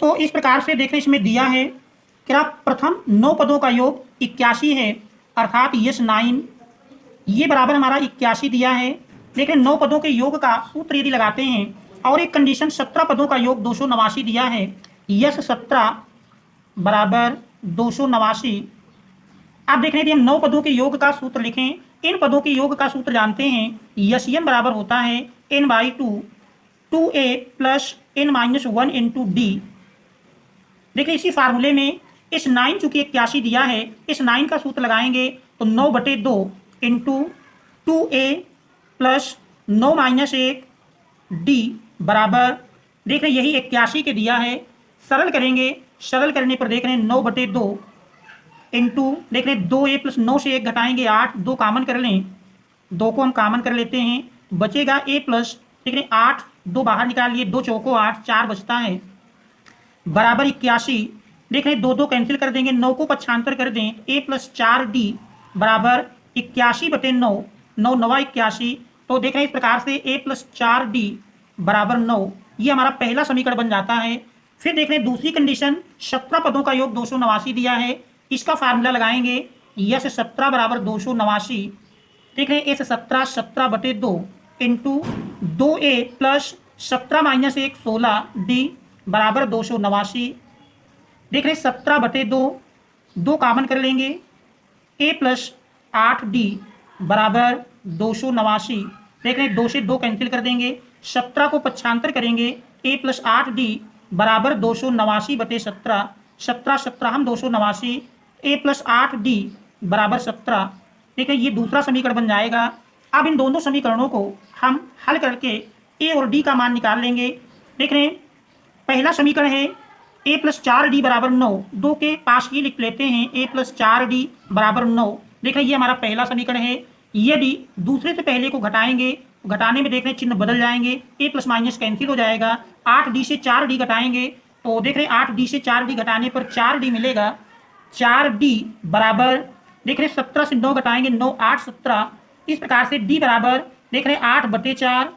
तो इस प्रकार से देखने इसमें दिया है क्या प्रथम 9 पदों का योग 81 है, अर्थात यस 9 ये बराबर हमारा 81 दिया है। लेकिन 9 पदों के योग का सूत्र यदि लगाते हैं और एक कंडीशन 17 पदों का योग 289 दिया है, यस 17 बराबर 289 आप देख रहे थे हम 9 पदों के योग का सूत्र लिखें। इन पदों के योग का सूत्र जानते हैं, यशयन बराबर होता है n/2 2a plus n-1 into D. देखिए इसी फार्मूले में इस 9 चूंकि 81 दिया है, इस 9 का सूत्र लगाएंगे तो 9/2 इंटू 2a प्लस 9-1 डी बराबर, देख रहे यही 81 के दिया है। सरल करेंगे, सरल करने पर देख रहे हैं 9/2 इंटू देख रहे हैं 2a प्लस 9 से 1 घटाएंगे 8, 2 कामन कर लें, 2 को हम कामन कर लेते हैं, बचेगा a प्लस देख रहे 8, 2 बाहर निकाल लिए, 2 चौको 8, 4 बचता है बराबर 81। देख रहे 2 कैंसिल कर देंगे, 9 को पक्षांतर कर दें, a प्लस 4d बराबर 81/9, 9 9 81। तो देख रहे हैं इस प्रकार से a प्लस 4d बराबर 9, ये हमारा पहला समीकरण बन जाता है। फिर देख रहे हैं दूसरी कंडीशन, 17 पदों का योग 289 दिया है, इसका फार्मूला लगाएंगे, यस 17 बराबर 289। देख रहे हैं S 17 17/2 into 2a plus 17-1 16d बराबर 289। देख रहे हैं 17/2, 2 कामन कर लेंगे, a प्लस 8d बराबर 289। देख रहे हैं 2 से 2 कैंसिल कर देंगे, 17 को पक्षांतर करेंगे, a प्लस 8d बराबर 289/17, 17 17 हम 289, a प्लस 8d बराबर 17। ठीक है, ये दूसरा समीकरण बन जाएगा। अब इन दोनों समीकरणों को हम हल करके a और d का मान निकाल लेंगे। देख रहे हैं पहला समीकरण है a प्लस 4d बराबर 9, 2 के पास ही लिख लेते हैं, a प्लस 4d बराबर 9। देख रहे हैं ये हमारा पहला समीकरण है। यदि दूसरे से पहले को घटाएंगे, घटाने में देख रहे हैं चिन्ह बदल जाएंगे, a प्लस माइनस कैंसिल हो जाएगा, 8d से 4d घटाएंगे तो देख रहे हैं 8d से 4d घटाने पर 4d मिलेगा, 4d बराबर देख रहे हैं 17 से 9 घटाएंगे, 9 8 17। इस प्रकार से d बराबर देख रहे हैं 8/4,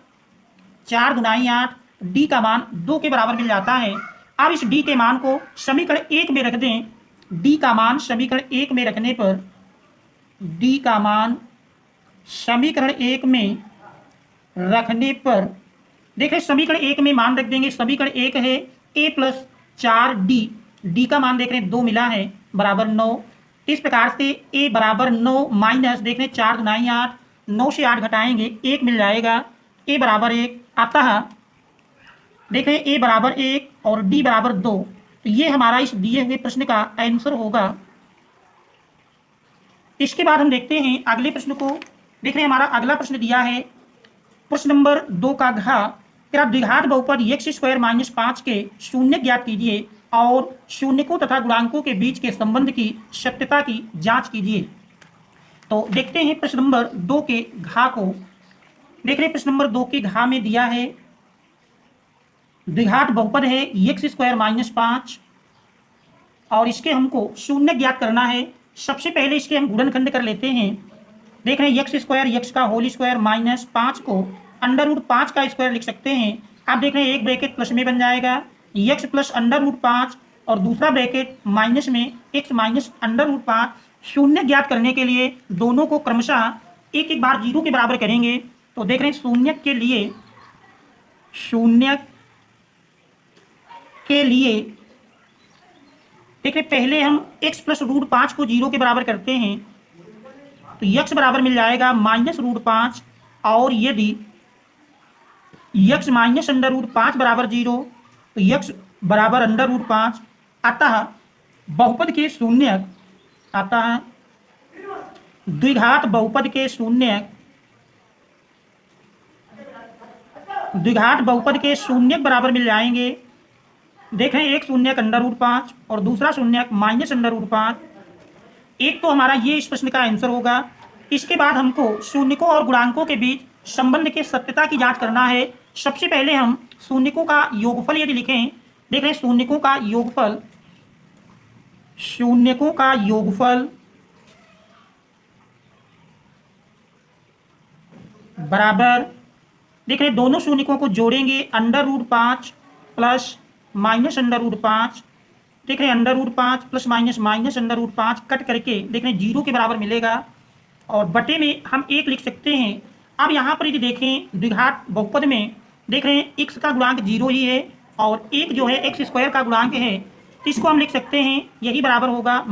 4 गुनाई 8, d का मान 2 के बराबर मिल जाता है। अब इस d के मान को समीकरण 1 में रख दें, d का मान समीकरण 1 में रखने पर, d का मान समीकरण 1 में रखने पर देख रहे समीकरण 1 में मान रख देंगे, समीकरण 1 है a प्लस 4d, d का मान देख रहे हैं 2 मिला है बराबर 9। इस प्रकार से a बराबर 9 माइनस देख रहे हैं 4 गुनाई 8, 9 से 8 घटाएंगे 1 मिल जाएगा, a बराबर 1 आता है। देख रहे हैं a बराबर 1 और d बराबर 2, तो ये हमारा इस दिए हुए प्रश्न का आंसर होगा। इसके बाद हम देखते हैं अगले प्रश्न को। देख रहे हैं हमारा अगला प्रश्न दिया है प्रश्न नंबर 2 का घ, तेरा द्विघात बहुपद x² - 5 के शून्य ज्ञात कीजिए और शून्यकों तथा गुणांकों के बीच के संबंध की सत्यता की जांच कीजिए। तो देखते हैं प्रश्न नंबर 2 के घ को। देख रहे हैं प्रश्न नंबर 2 के घ में दिया है द्विघात बहुपद है x² - 5 और इसके हमको शून्य ज्ञात करना है। सबसे पहले इसके हम गुणनखंड कर लेते हैं। देख रहे हैं x² x का होल स्क्वायर माइनस 5 को √5 का स्क्वायर लिख सकते हैं। आप देख रहे हैं एक ब्रैकेट प्लस में बन जाएगा x प्लस √5 और दूसरा ब्रैकेट माइनस में x माइनस √5। शून्य ज्ञात करने के लिए दोनों को क्रमशः एक एक बार 0 के बराबर करेंगे। तो देख रहे हैं शून्य के लिए देख रहे पहले हम x प्लस √5 को 0 के बराबर करते हैं तो x बराबर मिल जाएगा -√5 और यदि x माइनस √5 बराबर 0 तो x बराबर √5। अतः बहुपद के शून्यक, अतः द्विघात बहुपद के शून्यक, द्विघात बहुपद के शून्यक बराबर मिल जाएंगे। देख रहे हैं एक शून्यक √5 और दूसरा शून्यक -√5। एक तो हमारा ये इस प्रश्न का आंसर होगा। इसके बाद हमको शून्यकों और गुणांकों के बीच संबंध के सत्यता की जांच करना है। सबसे पहले हम शून्यकों का योगफल यदि लिखें, देख रहे हैं शून्यकों का योगफल, शून्यकों का योगफल बराबर देख रहे हैं दोनों शून्यकों को जोड़ेंगे √5 प्लस -√5। देख रहे हैं √5 प्लस -√5 कट करके देख रहे हैं 0 के बराबर मिलेगा और बटे में हम 1 लिख सकते हैं। अब यहाँ पर यदि देखें द्विघात बहुपद में देख रहे हैं x का गुणांक 0 ही है और 1 जो है x² का गुणांक है, इसको हम लिख सकते हैं यही बराबर होगा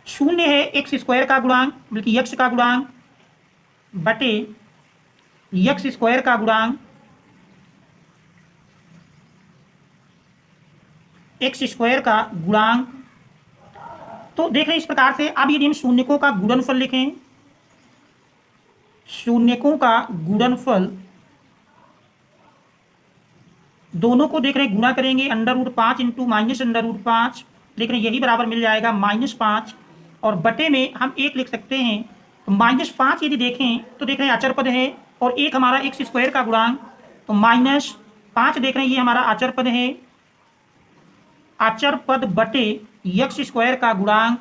शून्य है एक्स स्क्वायर का गुणांक, बल्कि यक्स का गुणांक बटे यक्स स्क्वायर का गुणांक एक्स स्क्वायर का गुणांक। तो देख रहे हैं इस प्रकार से। अब यदि हम शून्यकों का गुणनफल लिखें, शून्यकों का गुणनफल, दोनों को देख रहे हैं गुणा करेंगे, √5 इंटू माइनस √5, देख रहे हैं यही बराबर मिल जाएगा -5, और बटे में हम 1 लिख सकते हैं। तो -5 यदि देखें तो देख रहे हैं अचर पद है, और एक हमारा एक्स स्क्वायर का गुणांक, तो -5 देख रहे हैं ये हमारा अचर पद है, अचर पद बटे यक्स स्क्वायर का गुणांक।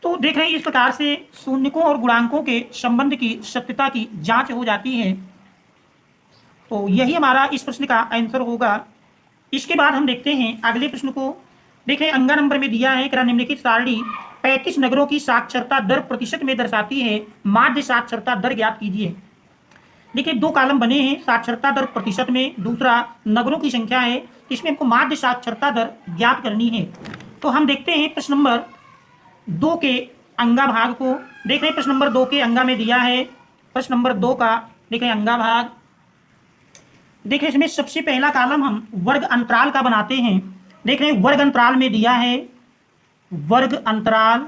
तो देख रहे हैं इस प्रकार से शून्यकों और गुणांकों के संबंध की सत्यता की जांच हो जाती है। तो यही हमारा इस प्रश्न का आंसर होगा। इसके बाद हम देखते हैं अगले प्रश्न को। देखें अंगा नंबर में दिया है कि निम्नलिखित सारणी 35 नगरों की साक्षरता दर प्रतिशत में दर्शाती है, माध्य साक्षरता दर ज्ञात कीजिए। देखिए 2 कॉलम बने हैं, साक्षरता दर प्रतिशत में, दूसरा नगरों की संख्या है, इसमें हमको माध्य साक्षरता दर ज्ञात करनी है। तो हम देखते हैं प्रश्न नंबर 2 के अंगा भाग को। देख रहे हैं प्रश्न नंबर 2 के अंगा में दिया है, प्रश्न नंबर 2 का देख रहे हैं अंगा भाग। देख रहे हैं इसमें सबसे पहला कॉलम हम वर्ग अंतराल का बनाते हैं। देख रहे हैं वर्ग अंतराल में दिया है वर्ग अंतराल,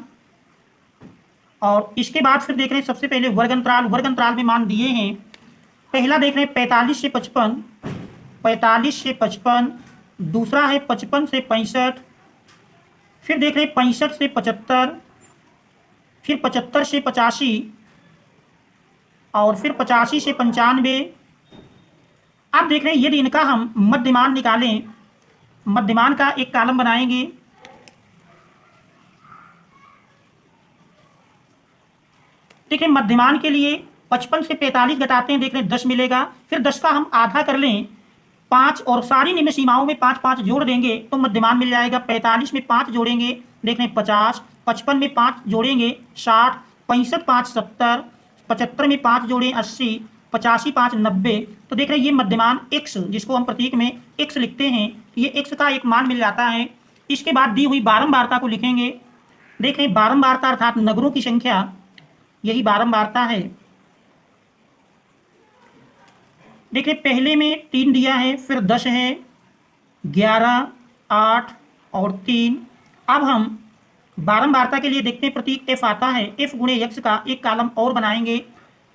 और इसके बाद फिर देख रहे हैं सबसे पहले वर्ग अंतराल में मान दिए हैं। पहला देख रहे हैं 45 से 55, 45 से 55, दूसरा है 55 से 65, फिर देख रहे हैं 65 से 75, फिर 75 से 85, और फिर 85 से 95। अब देख रहे हैं यदि इनका हम मध्यमान निकालें, मध्यमान का एक कॉलम बनाएंगे। देखिए मध्यमान के लिए 55 से 45 घटाते हैं, देख रहे हैं 10 मिलेगा, फिर 10 का हम आधा कर लें 5, और सारी निम्न सीमाओं में 5 जोड़ देंगे तो मध्यमान मिल जाएगा। 45 में 5 जोड़ेंगे देख रहे हैं 50, 55 में 5 जोड़ेंगे 60, 65 5 70, 75 में 5 जोड़ें 80, 85 5 90। तो देख रहे हैं ये मध्यमान x, जिसको हम प्रतीक में x लिखते हैं, ये x का एक मान मिल जाता है। इसके बाद दी हुई बारंबारता को लिखेंगे। देख रहे हैं बारंबारता अर्थात नगरों की संख्या, यही बारंबारता है। देखिए पहले में 3 दिया है, फिर 10 है, 11, 8 और 3। अब हम बारंबारता के लिए देखते हैं प्रतीक f आता है, f गुणे x का एक कॉलम और बनाएंगे।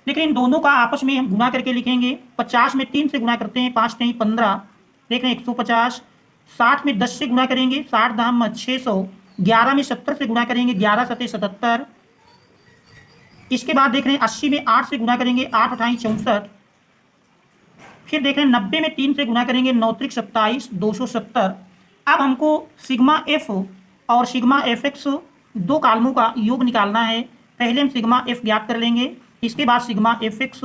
लेकिन इन दोनों का आपस में हम गुणा करके लिखेंगे। 50 में 3 से गुणा करते हैं, 5 नहीं 15, देख रहे हैं 150। 60 में 10 से गुणा करेंगे, 60 दाम 600। 11 में 70 से गुणा करेंगे, 11 सते 77। इसके बाद देख रहे हैं 80 में 8 से गुणा करेंगे, 8 अठाई 64। फिर देख रहे हैं 90 में 3 से गुणा करेंगे, 9 त्रिक 27, 270। अब हमको सिग्मा एफ और सिग्मा एफ एक्स 2 कॉलमों का योग निकालना है। पहले हम सिग्मा एफ ज्ञात कर लेंगे, इसके बाद सिग्मा एफ एक्स।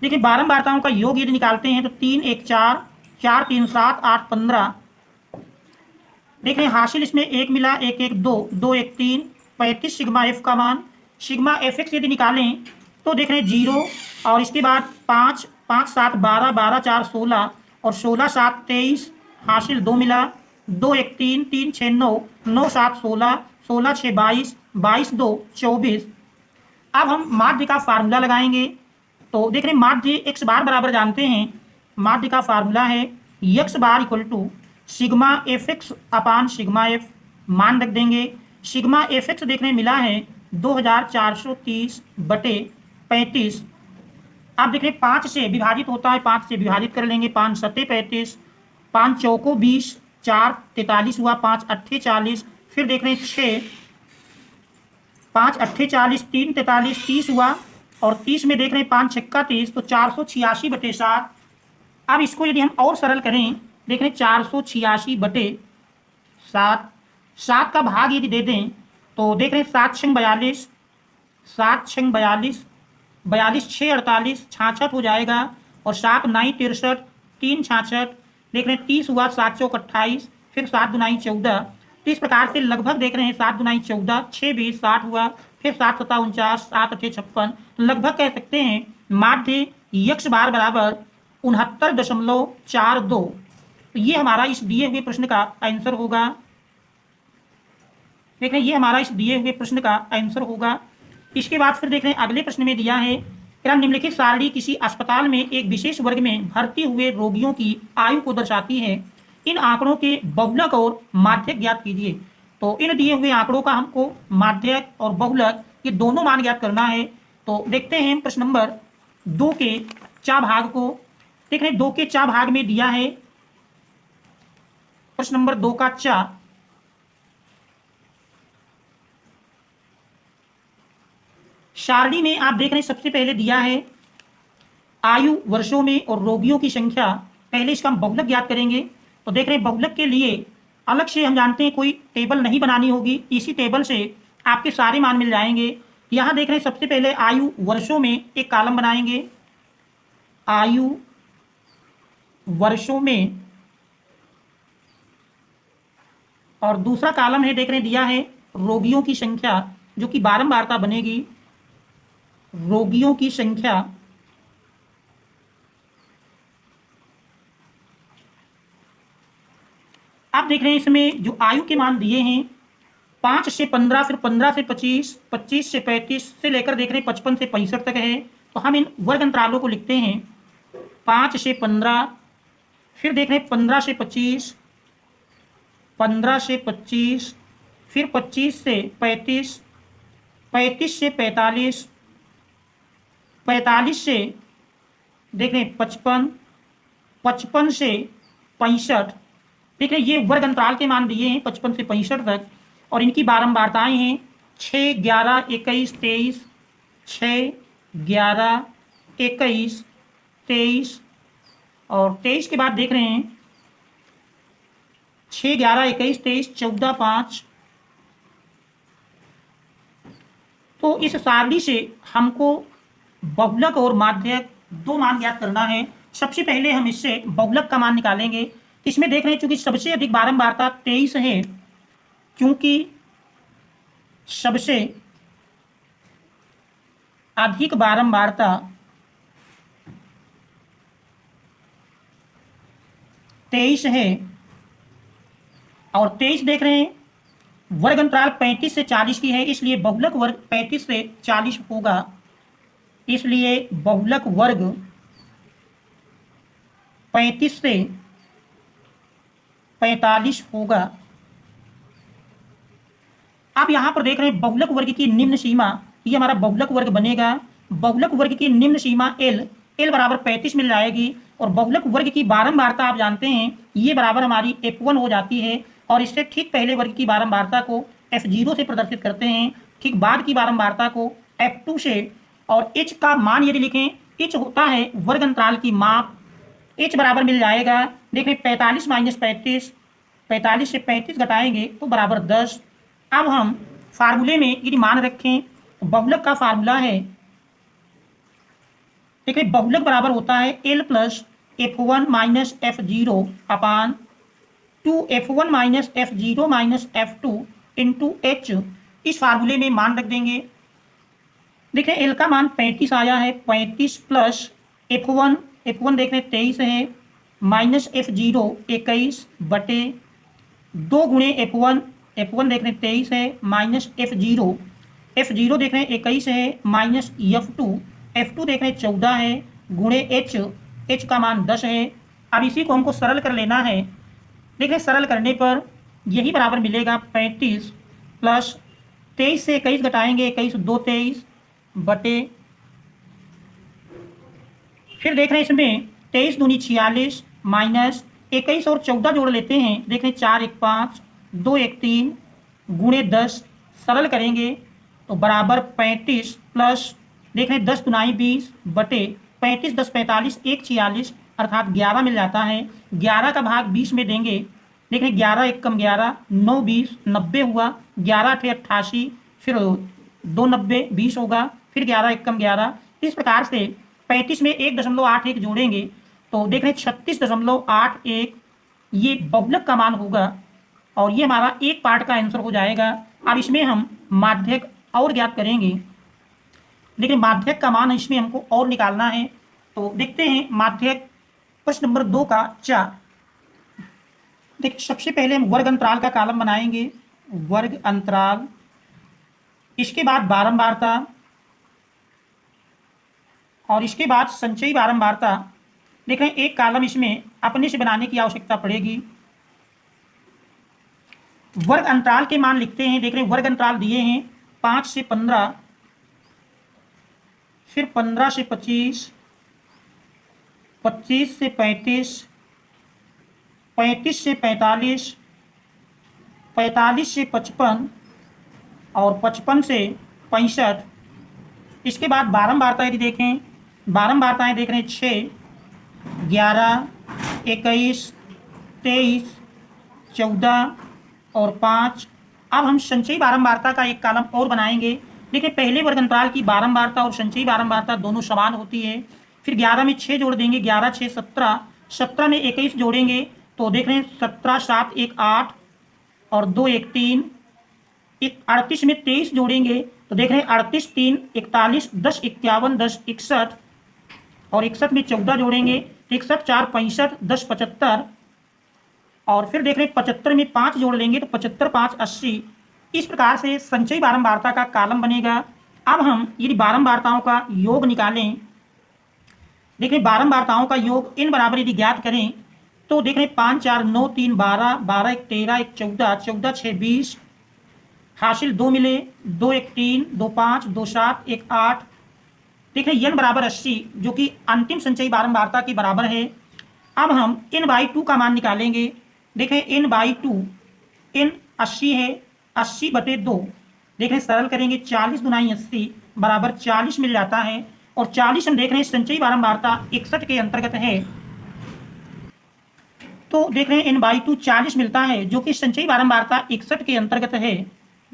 देखिए बारंबारताओं का योग यदि निकालते हैं तो 3 1 4, 4 3 7, 8 15। देख रहे हैं हासिल इसमें 1 मिला, 1 1 2, 2 1 3, 35 सिग्मा एफ का मान। सिग्मा एफ एक्स यदि निकालें तो देख रहे हैं 0, और इसके बाद 5 5 7 12, 12 4 16, और 16 7 23, हासिल 2 मिला, 2 1 3, 3 6 9, 9 7 16, 16 6 22, 22 2 24। अब हम माध्य का फार्मूला लगाएंगे। तो देख रहे हैं माध्य x बार बराबर जानते हैं, माध्य का फार्मूला है x bar equal to sigma F X upon sigma F. मान रख देंगे। सिग्मा एफ एक्स देखने मिला है 2430 बटे 35। अब देख रहे हैं 5 से विभाजित होता है, 5 से विभाजित कर लेंगे, 5 सत्ते 35, 5 चौको 20, 4 43 हुआ, 5 अट्ठे 40, फिर देख रहे हैं 6, 5 अट्ठे 40, 3 43, 30 हुआ, और 30 में देख रहे हैं 5 छक्का 30, तो 486 बटे 7। अब इसको यदि हम और सरल करें, देख रहे हैं 486 बटे 7, 7 का भाग यदि दे दें तो देख रहे हैं 7 छंग 42, 7 छंग 42, 42 6 48, 66 हो जाएगा, और 7 9 63, 3 66, देख रहे हैं 30 हुआ, 7 चौक 28, फिर 7 दुनाई 14। तो इस प्रकार से लगभग देख रहे हैं 7 दुनाई 14, 6 20 60 हुआ, फिर 7 सत्ता 49, 7 अठे 56। लगभग कह सकते हैं माध्य x बार बराबर 69.42। तो ये हमारा इस दिए हुए प्रश्न का आंसर होगा। देख रहे हैं, ये हमारा इस दिए हुए प्रश्न का आंसर होगा। इसके बाद फिर देख रहे हैं अगले प्रश्न में दिया है, निम्नलिखित सारणी किसी अस्पताल में एक विशेष वर्ग में भर्ती हुए रोगियों की आयु को दर्शाती है। इन आंकड़ों के बहुलक और माध्यक ज्ञात कीजिए। तो इन दिए हुए आंकड़ों का हमको माध्यक और बहुलक ये दोनों मान ज्ञात करना है। तो देखते हैं प्रश्न नंबर 2 के चा भाग को। देख रहे हैं 2 के चा भाग में दिया है प्रश्न नंबर 2 का चा। सारणी में आप देख रहे हैं सबसे पहले दिया है आयु वर्षों में और रोगियों की संख्या। पहले इसका हम बहुलक ज्ञात करेंगे। तो देख रहे हैं बहुलक के लिए अलग से हम जानते हैं कोई टेबल नहीं बनानी होगी, इसी टेबल से आपके सारे मान मिल जाएंगे। यहाँ देख रहे हैं सबसे पहले आयु वर्षों में एक कॉलम बनाएंगे, आयु वर्षों में, और दूसरा कॉलम है देख रहे हैं दिया है रोगियों की संख्या, जो कि बारंबारता बनेगी, रोगियों की संख्या। आप देख रहे हैं इसमें जो आयु के मान दिए हैं 5 से 15, फिर 15 से 25, 25 से 35 से लेकर देख रहे हैं 55 से 65 तक है। तो हम इन वर्ग अंतरालों को लिखते हैं 5 से 15, फिर देख रहे हैं 15 से 25, 15 से 25, फिर 25 से 35, 35 से 45, 45 से देख रहे हैं 55, 55 से 65। ठीक है, ये वर्ग अंतराल के मान दिए हैं 55 से 65 तक, और इनकी बारंबारताएं हैं 6, 11, 21, 23, 6, 11, 21, 23, और 23 के बाद देख रहे हैं 6, 11, 21, 23, 14, 5। तो इस सारणी से हमको बहुलक और माध्यक दो मान ज्ञात करना है। सबसे पहले हम इससे बहुलक का मान निकालेंगे। इसमें देख रहे हैं चूंकि सबसे अधिक बारंबारता 23 है, क्योंकि सबसे अधिक बारंबारता 23 है, और 23 देख रहे हैं वर्ग अंतराल 35 से 40 की है, इसलिए बहुलक वर्ग 35 से 40 होगा। इसलिए बहुलक वर्ग 35 से 45 होगा। आप यहां पर देख रहे हैं बहुलक वर्ग की निम्न सीमा, ये हमारा बहुलक वर्ग बनेगा। बहुलक वर्ग की निम्न सीमा L बराबर 35 मिल जाएगी, और बहुलक वर्ग की बारंबारता आप जानते हैं ये बराबर हमारी F1 हो जाती है, और इससे ठीक पहले वर्ग की बारंबारता को F0 से प्रदर्शित करते हैं, ठीक बाद की बारंबारता को F2 से। और H का मान यदि लिखें, H होता है वर्ग अंतराल की माप, H बराबर मिल जाएगा देखें 45 माइनस 35, 45 से 35 घटाएंगे तो बराबर 10। अब हम फार्मूले में यदि मान रखें तो बहुलक का फार्मूला है, देखिए बहुलक बराबर होता है L plus F1 minus F0 अपान 2F1 minus F0 minus F2 into H। इस फार्मूले में मान रख देंगे। देखें L का मान 35 आया है, 35 प्लस F1 देख रहे हैं 23 है, माइनस F0 21 बटे 2 गुणे F1 देख रहे हैं 23 है, माइनस F0 देख रहे हैं 21 है, माइनस F2 देख रहे हैं 14 है, गुणे H का मान 10 है। अब इसी को हमको सरल कर लेना है। देखिए सरल करने पर यही बराबर मिलेगा 35 प्लस 23 से 21 घटाएंगे 21 2 23 बटे, फिर देख रहे हैं इसमें 23 दूनी 46 माइनस 21 और 14 जोड़ लेते हैं, देख रहे हैं 4 1 5 2 1 3 गुणे 10, सरल करेंगे तो बराबर 35 प्लस देख रहे हैं 10 दुनाई 20 बटे 35 10 45 1 46 अर्थात 11 मिल जाता है। 11 का भाग 20 में देंगे, देख रहे हैं 11 1 कम 11 9 20 90 हुआ, 11 8 88, फिर 2 90 20 होगा, फिर 11 1 कम 11। इस प्रकार से 35 में 1.81 जोड़ेंगे तो देख रहे हैं 36.81 ये बहुलक का मान होगा, और ये हमारा एक पार्ट का आंसर हो जाएगा। अब इसमें हम माध्यक और ज्ञात करेंगे, लेकिन माध्यक का मान इसमें हमको और निकालना है। तो देखते हैं माध्यक प्रश्न नंबर 2 का 4। देखिए सबसे पहले हम वर्ग अंतराल का कॉलम बनाएंगे, वर्ग अंतराल, इसके बाद बारंबारता और इसके बाद संचयी बारंबारता। देख रहे हैं एक कॉलम इसमें अपने से बनाने की आवश्यकता पड़ेगी। वर्ग अंतराल के मान लिखते हैं। देख रहे हैं वर्ग अंतराल दिए हैं 5 से 15, फिर 15 से 25, 25 से 35, 35 से 45, 45 से 55 और 55 से 65। इसके बाद बारंबारता यदि देखें, बारंबारताएं देख रहे हैं 6, 11, 21, 23, 14 और 5। अब हम संचयी बारंबारता का एक कॉलम और बनाएंगे। देखिए पहले वर्ग अंतराल की बारंबारता और संचयी बारंबारता दोनों समान होती है। फिर 11 में 6 जोड़ देंगे, 11 6 17, 17 में 21 जोड़ेंगे तो देख रहे हैं 17 7 1 8 और 2 1 3, 38 में 23 जोड़ेंगे तो देख रहे हैं 38 3 41, 10 51, 10 61 और 61 में 14 जोड़ेंगे, 61 4 65, 10 75 और फिर देख रहे हैं 75 में 5 जोड़ लेंगे तो 75 5 80। इस प्रकार से संचयी बारंबारता का कॉलम बनेगा। अब हम यदि बारंबारताओं का योग निकालें, देख रहे बारंबारताओं का योग इन बराबर यदि ज्ञात करें तो देख रहे 5 4 9 3 12, 12 1 13, 1 14, 14 6 20, हासिल 2 मिले, 2 1 3, 2 5, 2 7, 1 8। देख रहे n बराबर 80 जो कि अंतिम संचयी बारंबारता के बराबर है। अब हम n/2 का मान निकालेंगे। देखें n/2, n 80 है, 80/2। देखें सरल करेंगे 40 दुनाई 80 बराबर 40 मिल जाता है और 40 हम देख रहे हैं संचयी बारंबारता 61 के अंतर्गत है। तो देख रहे हैं n/2 40 मिलता है जो कि संचयी बारंबारता 61 के अंतर्गत है,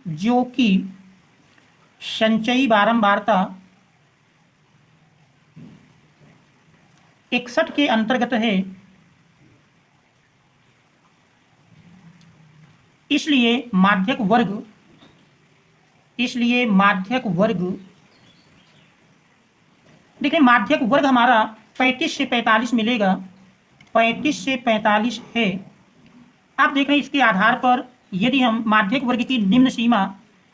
जो कि संचयी बारंबारता 61 के अंतर्गत है। इसलिए माध्यक वर्ग देखिए माध्यक वर्ग हमारा 35 से 45 मिलेगा, 35 से 45 है। आप देख रहे हैं इसके आधार पर यदि हम माध्यक वर्ग की निम्न सीमा,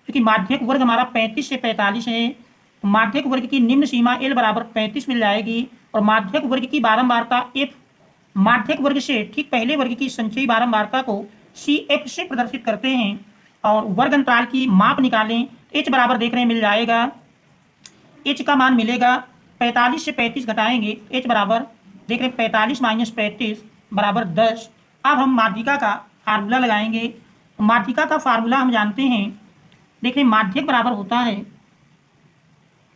क्योंकि माध्यक वर्ग हमारा 35 से 45 है, तो माध्यक वर्ग की निम्न सीमा l बराबर 35 मिल जाएगी और माध्यक वर्ग की बारंबारता f माध्यक वर्ग से ठीक पहले वर्ग की संचयी बारंबारता को CF से प्रदर्शित करते हैं और वर्ग अंतराल की माप निकालें। h बराबर देख रहे हैं मिल जाएगा, h का मान मिलेगा 45 से 35 घटाएंगे, h बराबर देख रहे हैं 45 माइनस 35 बराबर 10। अब हम माध्यिका का फार्मूला लगाएंगे। माध्यिका का फार्मूला हम जानते हैं, देख रहे हैं माध्यक बराबर होता है,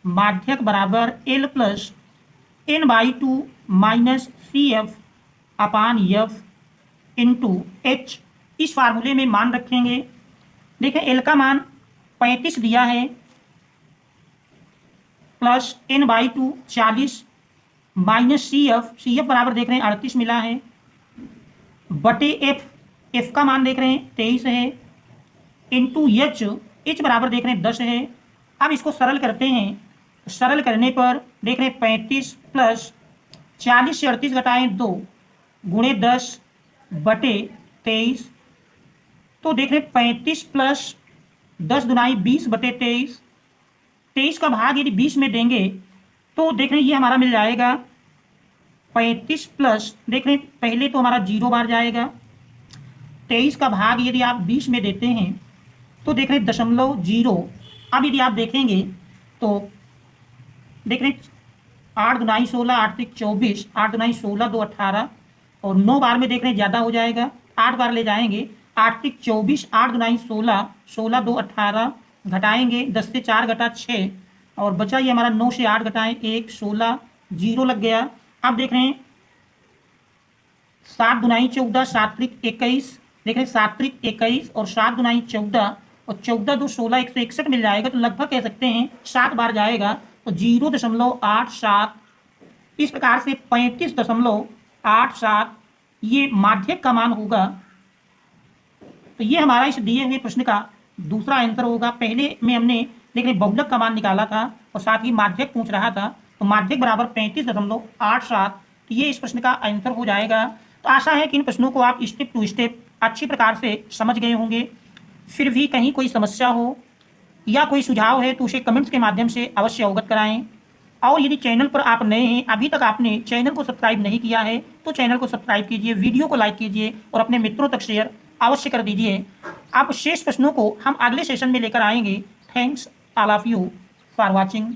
माध्यक बराबर L plus n/2 minus CF अपान F इंटू H। इस फार्मूले में मान रखेंगे। देखें L का मान 35 दिया है प्लस n/2 40 माइनस CF बराबर देख रहे हैं 38 मिला है बटे F का मान देख रहे हैं 23 है इंटू H बराबर देख रहे हैं 10 है। अब इसको सरल करते हैं, सरल करने पर देख रहे हैं 35 प्लस 40 से 38 घटाएं 2 गुणे 10 बटे 23। तो देख रहे हैं 35 प्लस 10 दुनाई 20 बटे 23। 23 का भाग यदि 20 में देंगे तो देख रहे हैं ये हमारा मिल जाएगा 35 प्लस देख रहे हैं पहले तो हमारा 0 बार जाएगा, 23 का भाग यदि आप 20 में देते हैं तो देख रहे हैं 0.0। अब यदि आप देखेंगे तो देख रहे हैं 8 दुनाई 16, 8 3 24, 8 दुनाई 16, 2 18 और 9 बार में देख रहे हैं ज़्यादा हो जाएगा, 8 बार ले जाएंगे, 8 3 24, 8 दुनाई 16, 16 2 18 घटाएंगे 10 से 4 घटा 6 और बचा ये हमारा 9 से 8 घटाएं 1 16 0 लग गया। अब देख रहे हैं 7 दुनाई 14, 7 3 21 देख रहे हैं 7 3 21 और 7 दुनाई 14 और 14 2 16 161 मिल जाएगा। तो लगभग कह सकते हैं 7 बार जाएगा तो 0.87। इस प्रकार से 35.87 ये माध्यक का मान होगा। तो ये हमारा इस दिए हुए प्रश्न का दूसरा आंसर होगा। पहले में हमने देख रहे बहुलक का मान निकाला था और साथ ही माध्यक पूछ रहा था, तो माध्यक बराबर 35.87। तो ये इस प्रश्न का आंसर हो जाएगा। तो आशा है कि इन प्रश्नों को आप स्टेप टू स्टेप अच्छी प्रकार से समझ गए होंगे। फिर भी कहीं कोई समस्या हो या कोई सुझाव है तो उसे कमेंट्स के माध्यम से अवश्य अवगत कराएं। और यदि चैनल पर आप नए हैं, अभी तक आपने चैनल को सब्सक्राइब नहीं किया है तो चैनल को सब्सक्राइब कीजिए, वीडियो को लाइक कीजिए और अपने मित्रों तक शेयर अवश्य कर दीजिए। आप शेष प्रश्नों को हम अगले सेशन में लेकर आएंगे। Thanks all of you for watching.